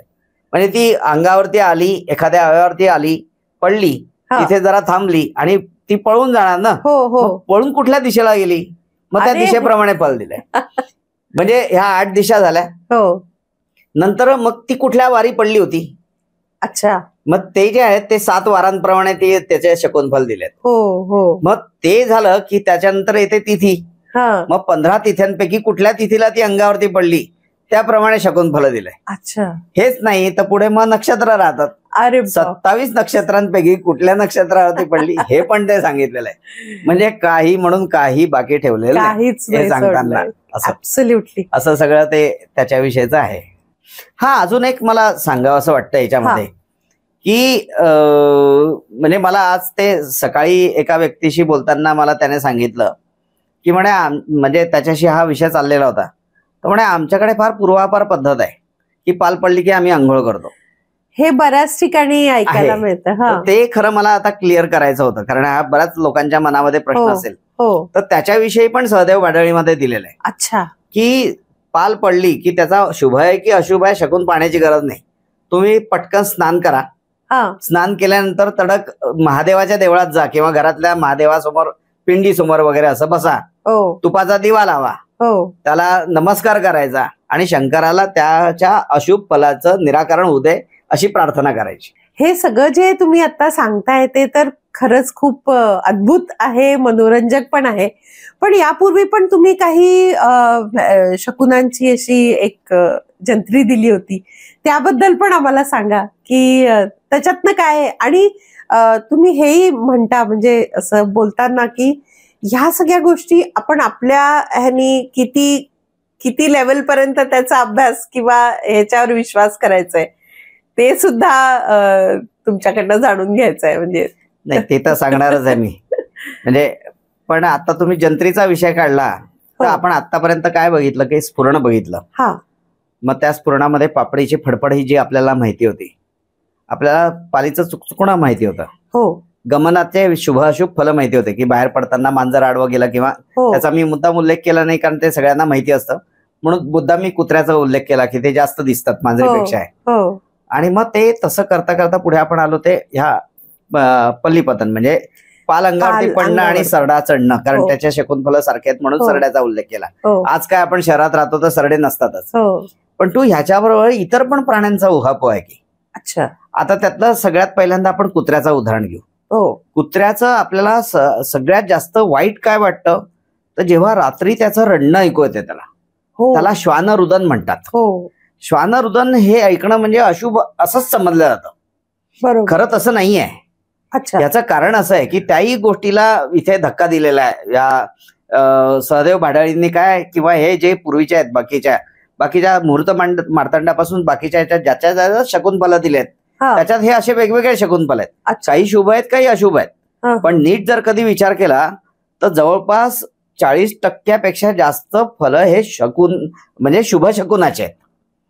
म्हणजे ती अंगावरती आली, एखाद्या अवयवावरती आली, पडली, तिथे जरा थांबली आणि ती पळून जाणार ना, पळून कुठल्या दिशेला गेली मग त्या दिशेप्रमाणे फल दिले. म्हणजे ह्या 8 दिशा झाल्या. नंतर मग ती कुठल्या वारी पडली होती. अच्छा. मग ते जे आहेत ते 7 वारांप्रमाणे ते त्याचे शकुनफल दिलेत. मग ते झालं की त्याच्यानंतर येते तिथी. मग 15 तिथ्यांपैकी कुठल्या तिथीला ती अंगावरती पडली त्याप्रमाणे शकुनफल दिले. अच्छा. हेच नाही तर पुढे मग नक्षत्र राहतात. 27 नक्षत्रांपैकी कुठल्या नक्षत्रावरती पडली हे पण ते सांगितलेलं आहे. म्हणजे काही म्हणून काही बाकी ठेवलेलं हे सांगताना असं सगळं ते त्याच्याविषयीचं आहे. हा, अजून एक मला सांगावं असं वाटतं याच्यामध्ये की म्हणजे मला आज ते सकाळी एका व्यक्तीशी बोलताना मला त्याने सांगितलं की म्हणे म्हणजे त्याच्याशी हा विषय चाललेला होता. तर म्हणे आमच्याकडे फार पूर्वापार पद्धत आहे की पाल पडली की आम्ही आंघोळ करतो. हे बऱ्याच ठिकाणी ऐकायला मिळतं. ते खरं मला आता क्लिअर करायचं होतं, कारण हा बऱ्याच लोकांच्या मनामध्ये प्रश्न असेल. तर त्याच्याविषयी पण सहदेव भाडळीमध्ये दिलेलं आहे. अच्छा. की पाल पडली की त्याचा शुभ आहे की अशुभ आहे शकून पाहण्याची गरज नाही. तुम्ही पटकन स्नान करा. स्नान केल्यानंतर तडक महादेवाच्या देवळात जा किंवा घरातल्या महादेवासमोर पिंडी समोर वगैरे असं बसा. तुपाचा दिवा लावा, त्याला नमस्कार करायचा आणि शंकराला त्याच्या अशुभ फलाचं निराकरण होऊ दे अशी प्रार्थना करायची. हे सगळं जे तुम्ही आता सांगताय ते तर खरंच खूप अद्भुत आहे, मनोरंजक पण आहे. पण यापूर्वी पण तुम्ही काही शकुनांची अशी एक जंत्री दिली होती, त्याबद्दल पण आम्हाला सांगा की त्याच्यातनं काय. आणि तुम्ही हेही म्हणता म्हणजे असं बोलताना की ह्या सगळ्या गोष्टी आपण आपल्या ह्यानी किती लेवल पर्यंत त्याचा अभ्यास किंवा ह्याच्यावर विश्वास करायचा आहे ते सुद्धा तुमच्याकडनं जाणून घ्यायचं आहे. म्हणजे नाही ते तर सांगणारच आहे मी. म्हणजे पण आता तुम्ही जंत्रीचा विषय काढला तर आपण आतापर्यंत काय बघितलं की स्फुरण बघितलं. मग त्या स्फुरणामध्ये पापडीची फडफड ही जी आपल्याला माहिती होती, आपल्याला पालीचं चुकचुकणं माहिती होतं, गमनाचे शुभ अशुभ फल माहिती होते की बाहेर पडताना मांजर आडवं गेलं किंवा त्याचा मी मुद्दाम उल्लेख केला नाही कारण ते सगळ्यांना माहिती असतं म्हणून मुद्दाम मी कुत्र्याचा उल्लेख केला की ते जास्त दिसतात मांजरीपेक्षा. आणि मग ते तसं करता करता पुढे आपण आलो ते ह्या पल्लीपतन म्हणजे पाल अंगावरती पडणं आणि सरडा चढणं, कारण त्याच्या शकुनफल सारखे आहेत म्हणून सरड्याचा उल्लेख केला. आज काय आपण शहरात राहतो तर सरडे नसतातच, पण तू ह्याच्याबरोबर इतर पण प्राण्यांचा उहापोह आहे की. अच्छा. आता त्यातलं सगळ्यात पहिल्यांदा आपण कुत्र्याचं उदाहरण घेऊ. कुत्र्याचं आपल्याला सगळ्यात जास्त वाईट काय वाटतं तर जेव्हा रात्री त्याचं रडणं ऐकू येते त्याला श्वानरुदन म्हणतात. श्वानरुदन हे ऐकणं म्हणजे अशुभ असंच समजलं जातं. खरं तसं नाहीये. याचं कारण असं आहे की त्याही गोष्टीला इथे धक्का दिलेला आहे या सहदेव भाडळींनी काय किंवा हे जे पूर्वीचे आहेत बाकीच्या मुहूर्त मार्तंडापासून बाकीच्या ज्याच्या शकुनफल दिलेत त्याच्यात हे असे वेगवेगळे शकुनफल आहेत. काही शुभ आहेत काही अशुभ आहेत. पण नीट जर कधी विचार केला तर जवळपास 40% जास्त फल हे म्हणजे शुभ शकुनाचे आहेत.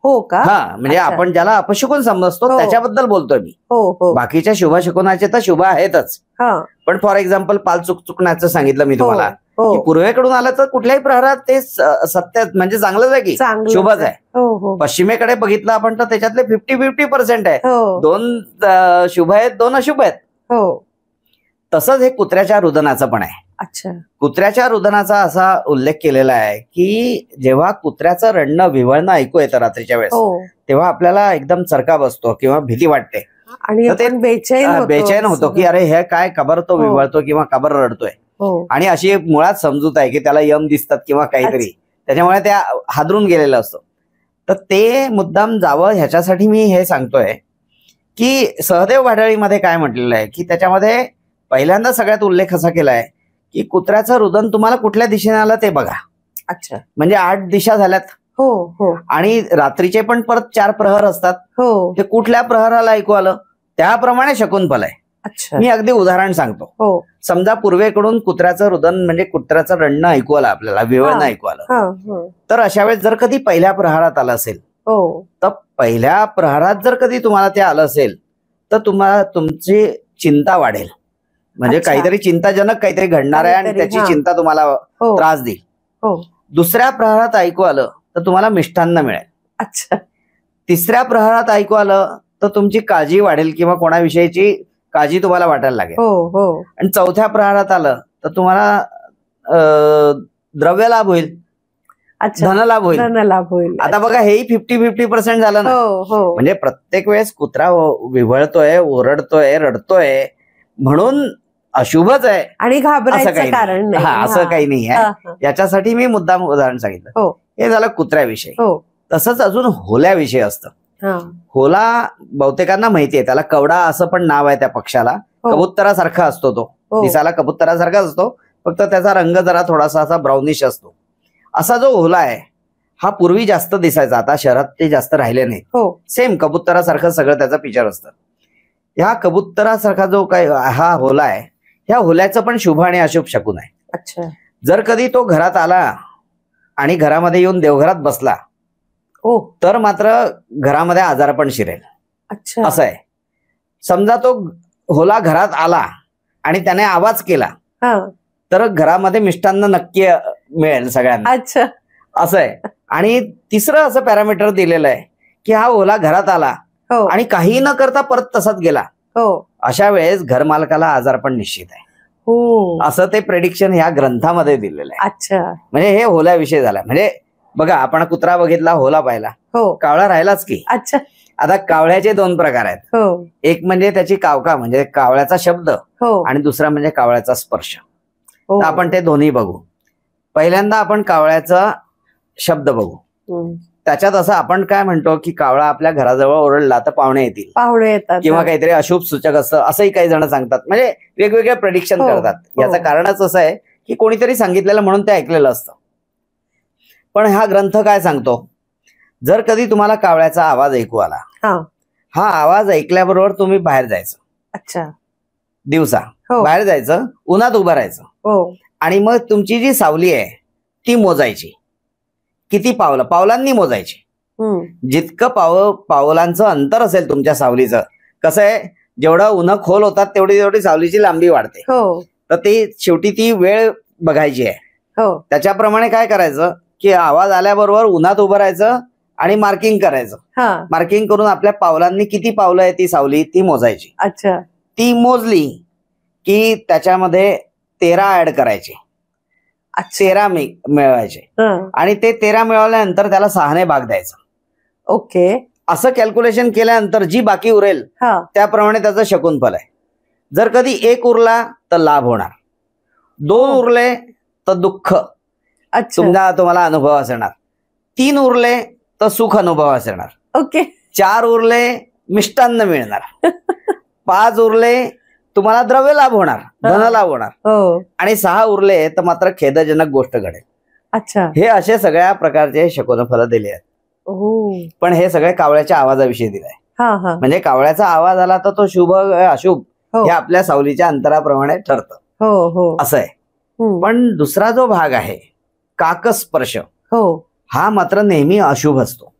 हो का? हा, म्हणजे आपण ज्याला अपशकुन समजतो त्याच्याबद्दल बोलतोय मी. बाकीच्या शुभ शकुनाचे तर शुभ आहेतच. पण फॉर एक्झाम्पल पाल चुकण्याचं सांगितलं मी तुम्हाला की पूर्वेकडून आलं तर कुठल्याही प्रहरात ते सत्य म्हणजे चांगलंच आहे की शुभच आहे. पश्चिमेकडे बघितलं आपण तर त्याच्यातले 50-50% आहे. 2 शुभ आहेत 2 अशुभ आहेत. तसंच हे कुत्र्याच्या रुदनाचं पण आहे. अच्छा. कुत्र्याच्या रुदनाचा असा उल्लेख केलेला आहे की जेव्हा कुत्र्याचं रडणं विव्हळणं ऐकू येतं रात्रीच्या वेळेस तेव्हा आपल्याला एकदम चरका बसतो किंवा भीती वाटते आणि ते बेचैन होतो की अरे हे काय कबर तो विव्हळतो किंवा कबर रडतोय. आणि अशी मुळात समजूत आहे की त्याला यम दिसतात किंवा काहीतरी, त्याच्यामुळे त्या हादरून गेलेलं असतं. तर ते मुद्दाम जावं ह्याच्यासाठी मी हे सांगतोय की सहदेव भाडळीमध्ये काय म्हटलेलं आहे की त्याच्यामध्ये पहिल्यांदा सगळ्यात उल्लेख असा केलाय की कुत्र्याचं रुदन तुम्हाला कुठल्या दिशेने आलं ते बघा. अच्छा. म्हणजे 8 दिशा झाल्यात. हो. आणि रात्रीचे पण परत 4 प्रहर असतात. ते कुठल्या प्रहराला ऐकू आलं त्याप्रमाणे शकुनफल आहे. मी अगदी उदाहरण सांगतो. समजा पूर्वेकडून कुत्र्याचं रुदन म्हणजे कुत्र्याचं रडणं ऐकू आलं आपल्याला, विवळणं ऐकू आलं, तर अशा वेळेस जर कधी पहिल्या प्रहारात आलं असेल तर पहिल्या प्रहारात जर कधी तुम्हाला ते आलं असेल तर तुम्हाला तुमची चिंता वाढेल. म्हणजे काहीतरी चिंताजनक काहीतरी घडणार आहे आणि त्याची चिंता तुम्हाला त्रास देईल. दुसऱ्या प्रहारात ऐकू आलं तर तुम्हाला मिष्टान्न मिळेल. अच्छा. तिसऱ्या प्रहारात ऐकू आलं तर तुमची काळजी वाढेल किंवा कोणाविषयीची काळजी तुम्हाला वाटायला लागेल. आणि चौथ्या प्रहारात आलं तर तुम्हाला द्रव्य लाभ होईल, धनलाभ होईल. आता बघा हेही 50-50% झालं ना. म्हणजे प्रत्येक वेळेस कुत्रा विव्हळतोय, ओरडतोय, रडतोय म्हणून अशुभच आहे आणि घाबरायचं कारण नाही. असं काही नाही आहे. याच्यासाठी मी मुद्दाम उदाहरण सांगितलं. हे झालं कुत्र्याविषयी. तसंच अजून होल्याविषयी असतं. होला बहुतेकांना माहितीये, त्याला कवडा असं पण नाव आहे त्या पक्षाला. कबुतरासारखा असतो तो, दिसायला कबुतरासारखाच असतो, फक्त त्याचा रंग जरा थोडासा असा ब्राउनिश असतो. असा जो होला आहे हा पूर्वी जास्त दिसायचा, आता शहरात ते जास्त राहिले नाही. सेम कबुतरासारखं सगळं त्याचं फीचर असतं. ह्या कबुतरासारखा जो काय हा होला आहे, ह्या होल्याचं पण शुभ आणि अशुभ शकून आहे. अच्छा. जर कधी तो घरात आला आणि घरामध्ये येऊन देवघरात बसला तर मात्र घरामध्ये आजार पण शिरेल. अच्छा. असं आहे. समजा तो होला घरात आला आणि त्याने आवाज केला तर घरामध्ये मिष्टान्न नक्की मिळेल सगळ्यांना. अच्छा. असं आहे. आणि तिसरं असं पॅरामीटर दिलेलं आहे की हा होला घरात आला आणि काही न करता परत तसाच गेला, अशा वेळेस घरमालकाला आजार पण निश्चित आहे. असं ते प्रेडिक्शन ह्या ग्रंथामध्ये दिलेलं आहे. अच्छा. म्हणजे हे होल्याविषयी झालं. म्हणजे बघा, आपण कुत्रा बघितला, होला पाहिला, कावळा राहिलाच की. अच्छा. आता कावळ्याचे 2 प्रकार आहेत. एक म्हणजे त्याची कावका म्हणजे कावळ्याचा शब्द, आणि दुसरा म्हणजे कावळ्याचा स्पर्श. तर आपण ते दोन्ही बघू. पहिल्यांदा आपण कावळ्याचा शब्द बघू. त्याच्यात असं आपण काय म्हणतो की कावळा आपल्या घराजवळ ओरडला तर पाहुणे येतात किंवा काहीतरी अशुभ सूचक असतं, असंही काही जण सांगतात. म्हणजे वेगवेगळे प्रेडिक्शन करतात. याचं कारणच असं आहे की कोणीतरी सांगितलेलं म्हणून ते ऐकलेलं असतं. पण हा ग्रंथ काय सांगतो, जर कधी तुम्हाला कावळ्याचा आवाज ऐकू आला, हा आवाज ऐकल्याबरोबर तुम्ही बाहेर जायचं. अच्छा. दिवसा बाहेर जायचं, उन्हात उभं राहायचं आणि मग तुमची जी सावली आहे ती मोजायची. किती पावलांनी मोजायची. जितकं पावलांचं अंतर असेल तुमच्या सावलीचं, कसं आहे, जेवढं उन्ह खोल होतात तेवढी सावलीची लांबी वाढते. तर ती शेवटी ती वेळ बघायची आहे. त्याच्याप्रमाणे काय करायचं की आवाज आल्याबरोबर उन्हात उभं राहायचं आणि मार्किंग करायचं. मार्किंग करून आपल्या पावलांनी किती पावलं आहे ती सावली ती मोजायची. अच्छा. ती मोजली की त्याच्यामध्ये 13 ऍड करायचे. 13 मिळवायचे आणि ते 13 मिळवल्यानंतर त्याला 6ने भाग द्यायचा. ओके. असं कॅल्क्युलेशन केल्यानंतर जी बाकी उरेल त्याप्रमाणे त्याचं शकुनफल आहे. जर कधी 1 उरला तर लाभ होणार, 2 उरले तर दुःख तुम्हाला अनुभव असणार, 3 उरले तर सुख अनुभव असणार, ओके, 4 उरले मिष्टान्न मिळणार, 5 उरले तुम्हाला द्रव्य लाभ होणार, धनलाभ होणार, आणि 6 उरले तर मात्र खेदजनक गोष्ट घडेल. अच्छा. हे असे सगळ्या प्रकारचे शकुनफल दिले आहेत. पण हे सगळे कावळ्याच्या आवाजाविषयी दिले आहे. म्हणजे कावळ्याचा आवाज आला तर तो शुभ अशुभ हे आपल्या सावलीच्या अंतराप्रमाणे ठरतं. असं आहे. पण दुसरा जो भाग आहे काकस्पर्श, हा मात्र नेहमी अशुभ असतो.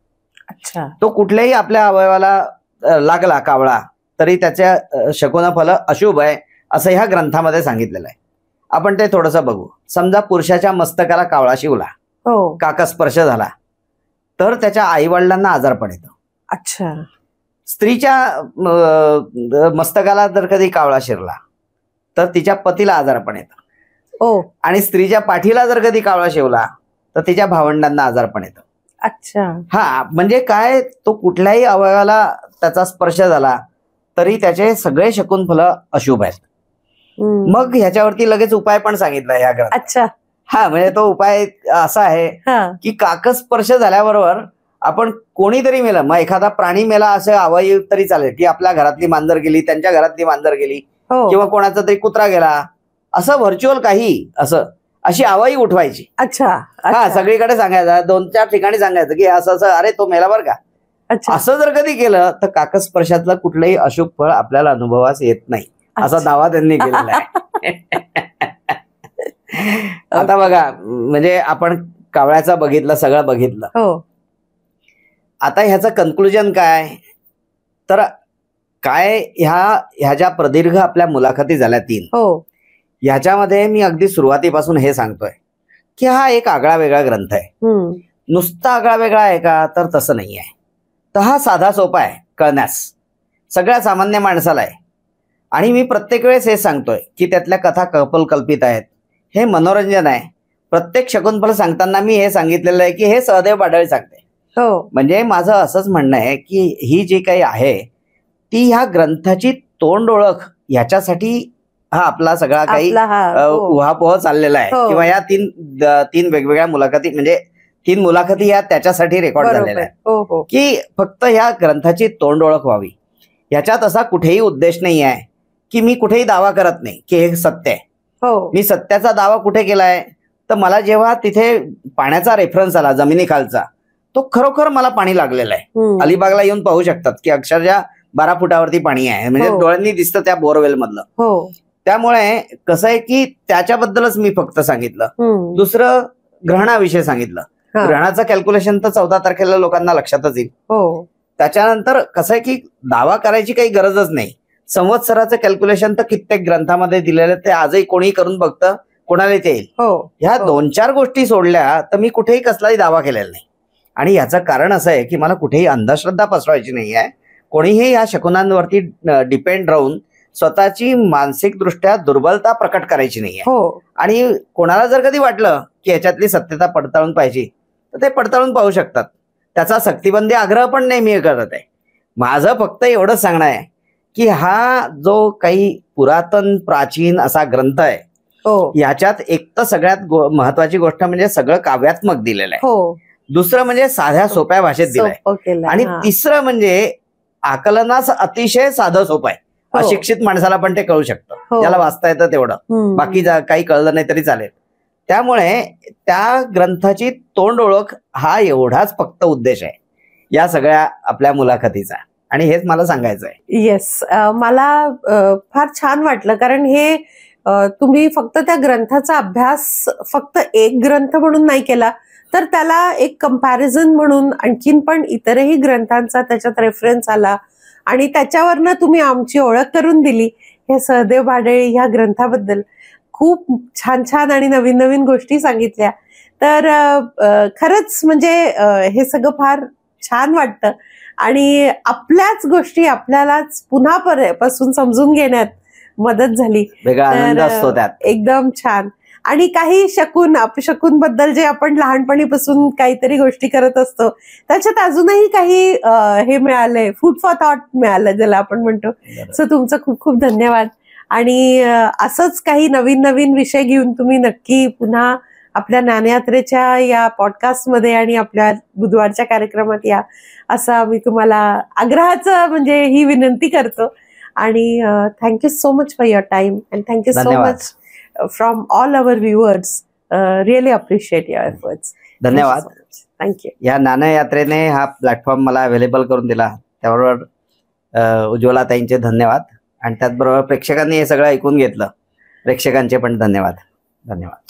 अच्छा. तो कुठल्याही आपल्या अवयवाला लागला कावळा तरी त्याच्या शकुनफल अशुभ आहे असं ह्या ग्रंथामध्ये सांगितलेलं आहे. आपण ते थोडंसं बघू. समजा पुरुषाच्या मस्तकाला कावळा शिवला, काकस्पर्श झाला, तर त्याच्या आईवडिलांना आजारपण येतं. अच्छा. स्त्रीच्या मस्तकाला जर कधी कावळा शिरला तर तिच्या पतीला आजारपण येतं. आणि स्त्रीच्या पाठीला जर कधी कावळा शिवला तर तिच्या भावंडांना आजारपण येतं. अच्छा. हा, म्हणजे काय, तो कुठल्याही अवयवाला त्याचा स्पर्श झाला तरी त्याचे सगळे शकुनफल अशुभ आहेत. मग ह्याच्यावरती लगेच उपाय पण सांगितला या ग्रंथात. अच्छा. हा, म्हणजे तो उपाय असा आहे की काकस्पर्श झाल्याबरोबर आपण कोणीतरी मेलं, मग एखादा प्राणी मेला असं अवयव तरी चालेल, की आपल्या घरातली मांजर गेली, त्यांच्या घरातली मांजर गेली, किंवा कोणाचा तरी कुत्रा गेला, असं व्हर्च्युअल काही असं अशी आवाई उठवायची. अच्छा. हा, सगळीकडे सांगायचं, 2-4 ठिकाणी सांगायचं की असं असं, अरे तो मेला बरं का. असं जर कधी केलं तर काकस्पर्शातलं कुठलंही अशुभ फळ आपल्याला अनुभवास येत नाही, असा दावा त्यांनी केलेला आहे. आता बघा, म्हणजे आपण कावळ्याचा बघितलं, सगळं बघितलं. आता ह्याचं कन्क्लुजन काय, तर काय ह्या ज्या प्रदीर्घ आपल्या मुलाखती झाल्या 3, ह्याच्यामध्ये मी अगदी सुरुवातीपासून हे सांगतोय की हा एक आगळा वेगळा ग्रंथ आहे. नुसता आगळा वेगळा आहे का, तर तसं नाही आहे. तर हा साधा सोपा आहे कळण्यास, सगळ्या सामान्य माणसाला आहे. आणि मी प्रत्येक वेळेस हे सांगतोय की त्यातल्या कथा कल्पित आहेत, हे मनोरंजन आहे. प्रत्येक शकुंतल सांगताना मी हे सांगितलेलं आहे की हे सहदेव बाडळे सांगते. म्हणजे माझं असंच म्हणणं आहे की ही जी काही आहे ती ह्या ग्रंथाची तोंड ओळख याच्यासाठी हा आपला सगळा काही उहापोह चाललेला आहे, किंवा या 3 वेगवेगळ्या मुलाखती, म्हणजे 3 मुलाखती या त्याच्यासाठी रेकॉर्ड झालेल्या आहेत की फक्त ह्या ग्रंथाची तोंड ओळख व्हावी. याच्यात असा कुठेही उद्देश नाही आहे की मी कुठेही दावा करत नाही की हे सत्य आहे. मी सत्याचा दावा कुठे केलाय, तर मला जेव्हा तिथे पाण्याचा रेफरन्स आला जमिनीखालचा, तो खरोखर मला पाणी लागलेलं आहे. अलिबागला येऊन पाहू शकतात की अक्षरशः 12 फुटावरती पाणी आहे, म्हणजे डोळ्यांनी दिसतं त्या बोरवेल मधलं. त्यामुळे कसं आहे की त्याच्याबद्दलच मी फक्त सांगितलं. दुसरं ग्रहणाविषयी सांगितलं. ग्रहणाचं कॅल्क्युलेशन तर 14 तारखेला लोकांना लक्षातच येईल. त्याच्यानंतर कसं आहे की दावा करायची काही गरजच नाही. संवत्सराचं कॅल्क्युलेशन तर कित्येक ग्रंथामध्ये दिलेलं, ते आजही कोणी करून बघतं, कोणाला ते येईल. ह्या 2-4 गोष्टी सोडल्या तर मी कुठेही कसलाही दावा केलेला नाही. आणि याचं कारण असं आहे की मला कुठेही अंधश्रद्धा पसरवायची नाही आहे. कोणीही या शकुनांवरती डिपेंड राहून स्वतःची मानसिकदृष्ट्या दुर्बलता प्रकट करायची नाहीये. आणि कोणाला जर कधी वाटलं की याच्यातली सत्यता पडताळून पाहिजे तर ते पडताळून पाहू शकतात. त्याचा सक्तीबंदी आग्रह पण नाही मी करत आहे. माझं फक्त एवढंच सांगणं आहे की हा जो काही पुरातन प्राचीन असा ग्रंथ आहे, याच्यात एक तर सगळ्यात महत्वाची गोष्ट म्हणजे सगळं काव्यात्मक दिलेलं आहे. दुसरं म्हणजे साध्या सोप्या भाषेत दिलंय. आणि तिसरं म्हणजे आकलनास अतिशय साधं सोपं आहे. अशिक्षित माणसाला पण ते कळू शकतं, ज्याला वाचता येतं तेवढं, बाकी काही कळलं नाही तरी चालेल. त्यामुळे त्या ग्रंथाची तोंड ओळख हा एवढाच फक्त उद्देश आहे या सगळ्या आपल्या मुलाखतीचा, आणि हेच मला सांगायचं आहे. येस, मला फार छान वाटलं, कारण हे तुम्ही फक्त त्या ग्रंथाचा अभ्यास फक्त एक ग्रंथ म्हणून नाही केला, तर त्याला एक कंपॅरिझन म्हणून आणखीन पण इतरही ग्रंथांचा त्याच्यात रेफरन्स आला, आणि त्याच्यावरनं तुम्ही आमची ओळख करून दिली हे सहदेव बाडळे ह्या ग्रंथाबद्दल. खूप छान छान आणि नवीन नवीन गोष्टी सांगितल्या. तर खरंच म्हणजे हे सगळं फार छान वाटतं, आणि आपल्याच गोष्टी आपल्यालाच पुन्हा पासून समजून घेण्यात मदत झाली. वेगळा आनंद असतो त्यात. एकदम छान. आणि काही अपशकून बद्दल जे आपण लहानपणीपासून काहीतरी गोष्टी करत असतो, त्याच्यात अजूनही काही हे मिळालंय, फूड फॉर थॉट मिळालं ज्याला आपण म्हणतो. सो तुमचं खूप खूप धन्यवाद. आणि असंच काही नवीन नवीन विषय घेऊन तुम्ही नक्की पुन्हा आपल्या ज्ञानयात्रेच्या या पॉडकास्टमध्ये आणि आपल्या बुधवारच्या कार्यक्रमात या, असा मी तुम्हाला आग्रहाचं म्हणजे ही विनंती करतो. आणि thank you so much for your time, and thank you so much from all our viewers. Really appreciate your efforts. धन्यवाद. थँक्यू. या ज्ञानयात्रेने हा प्लॅटफॉर्म मला अवेलेबल करून दिला, त्याबरोबर उज्ज्वला ताईंचे धन्यवाद, आणि त्याचबरोबर प्रेक्षकांनी हे सगळं ऐकून घेतलं, प्रेक्षकांचे पण धन्यवाद. धन्यवाद.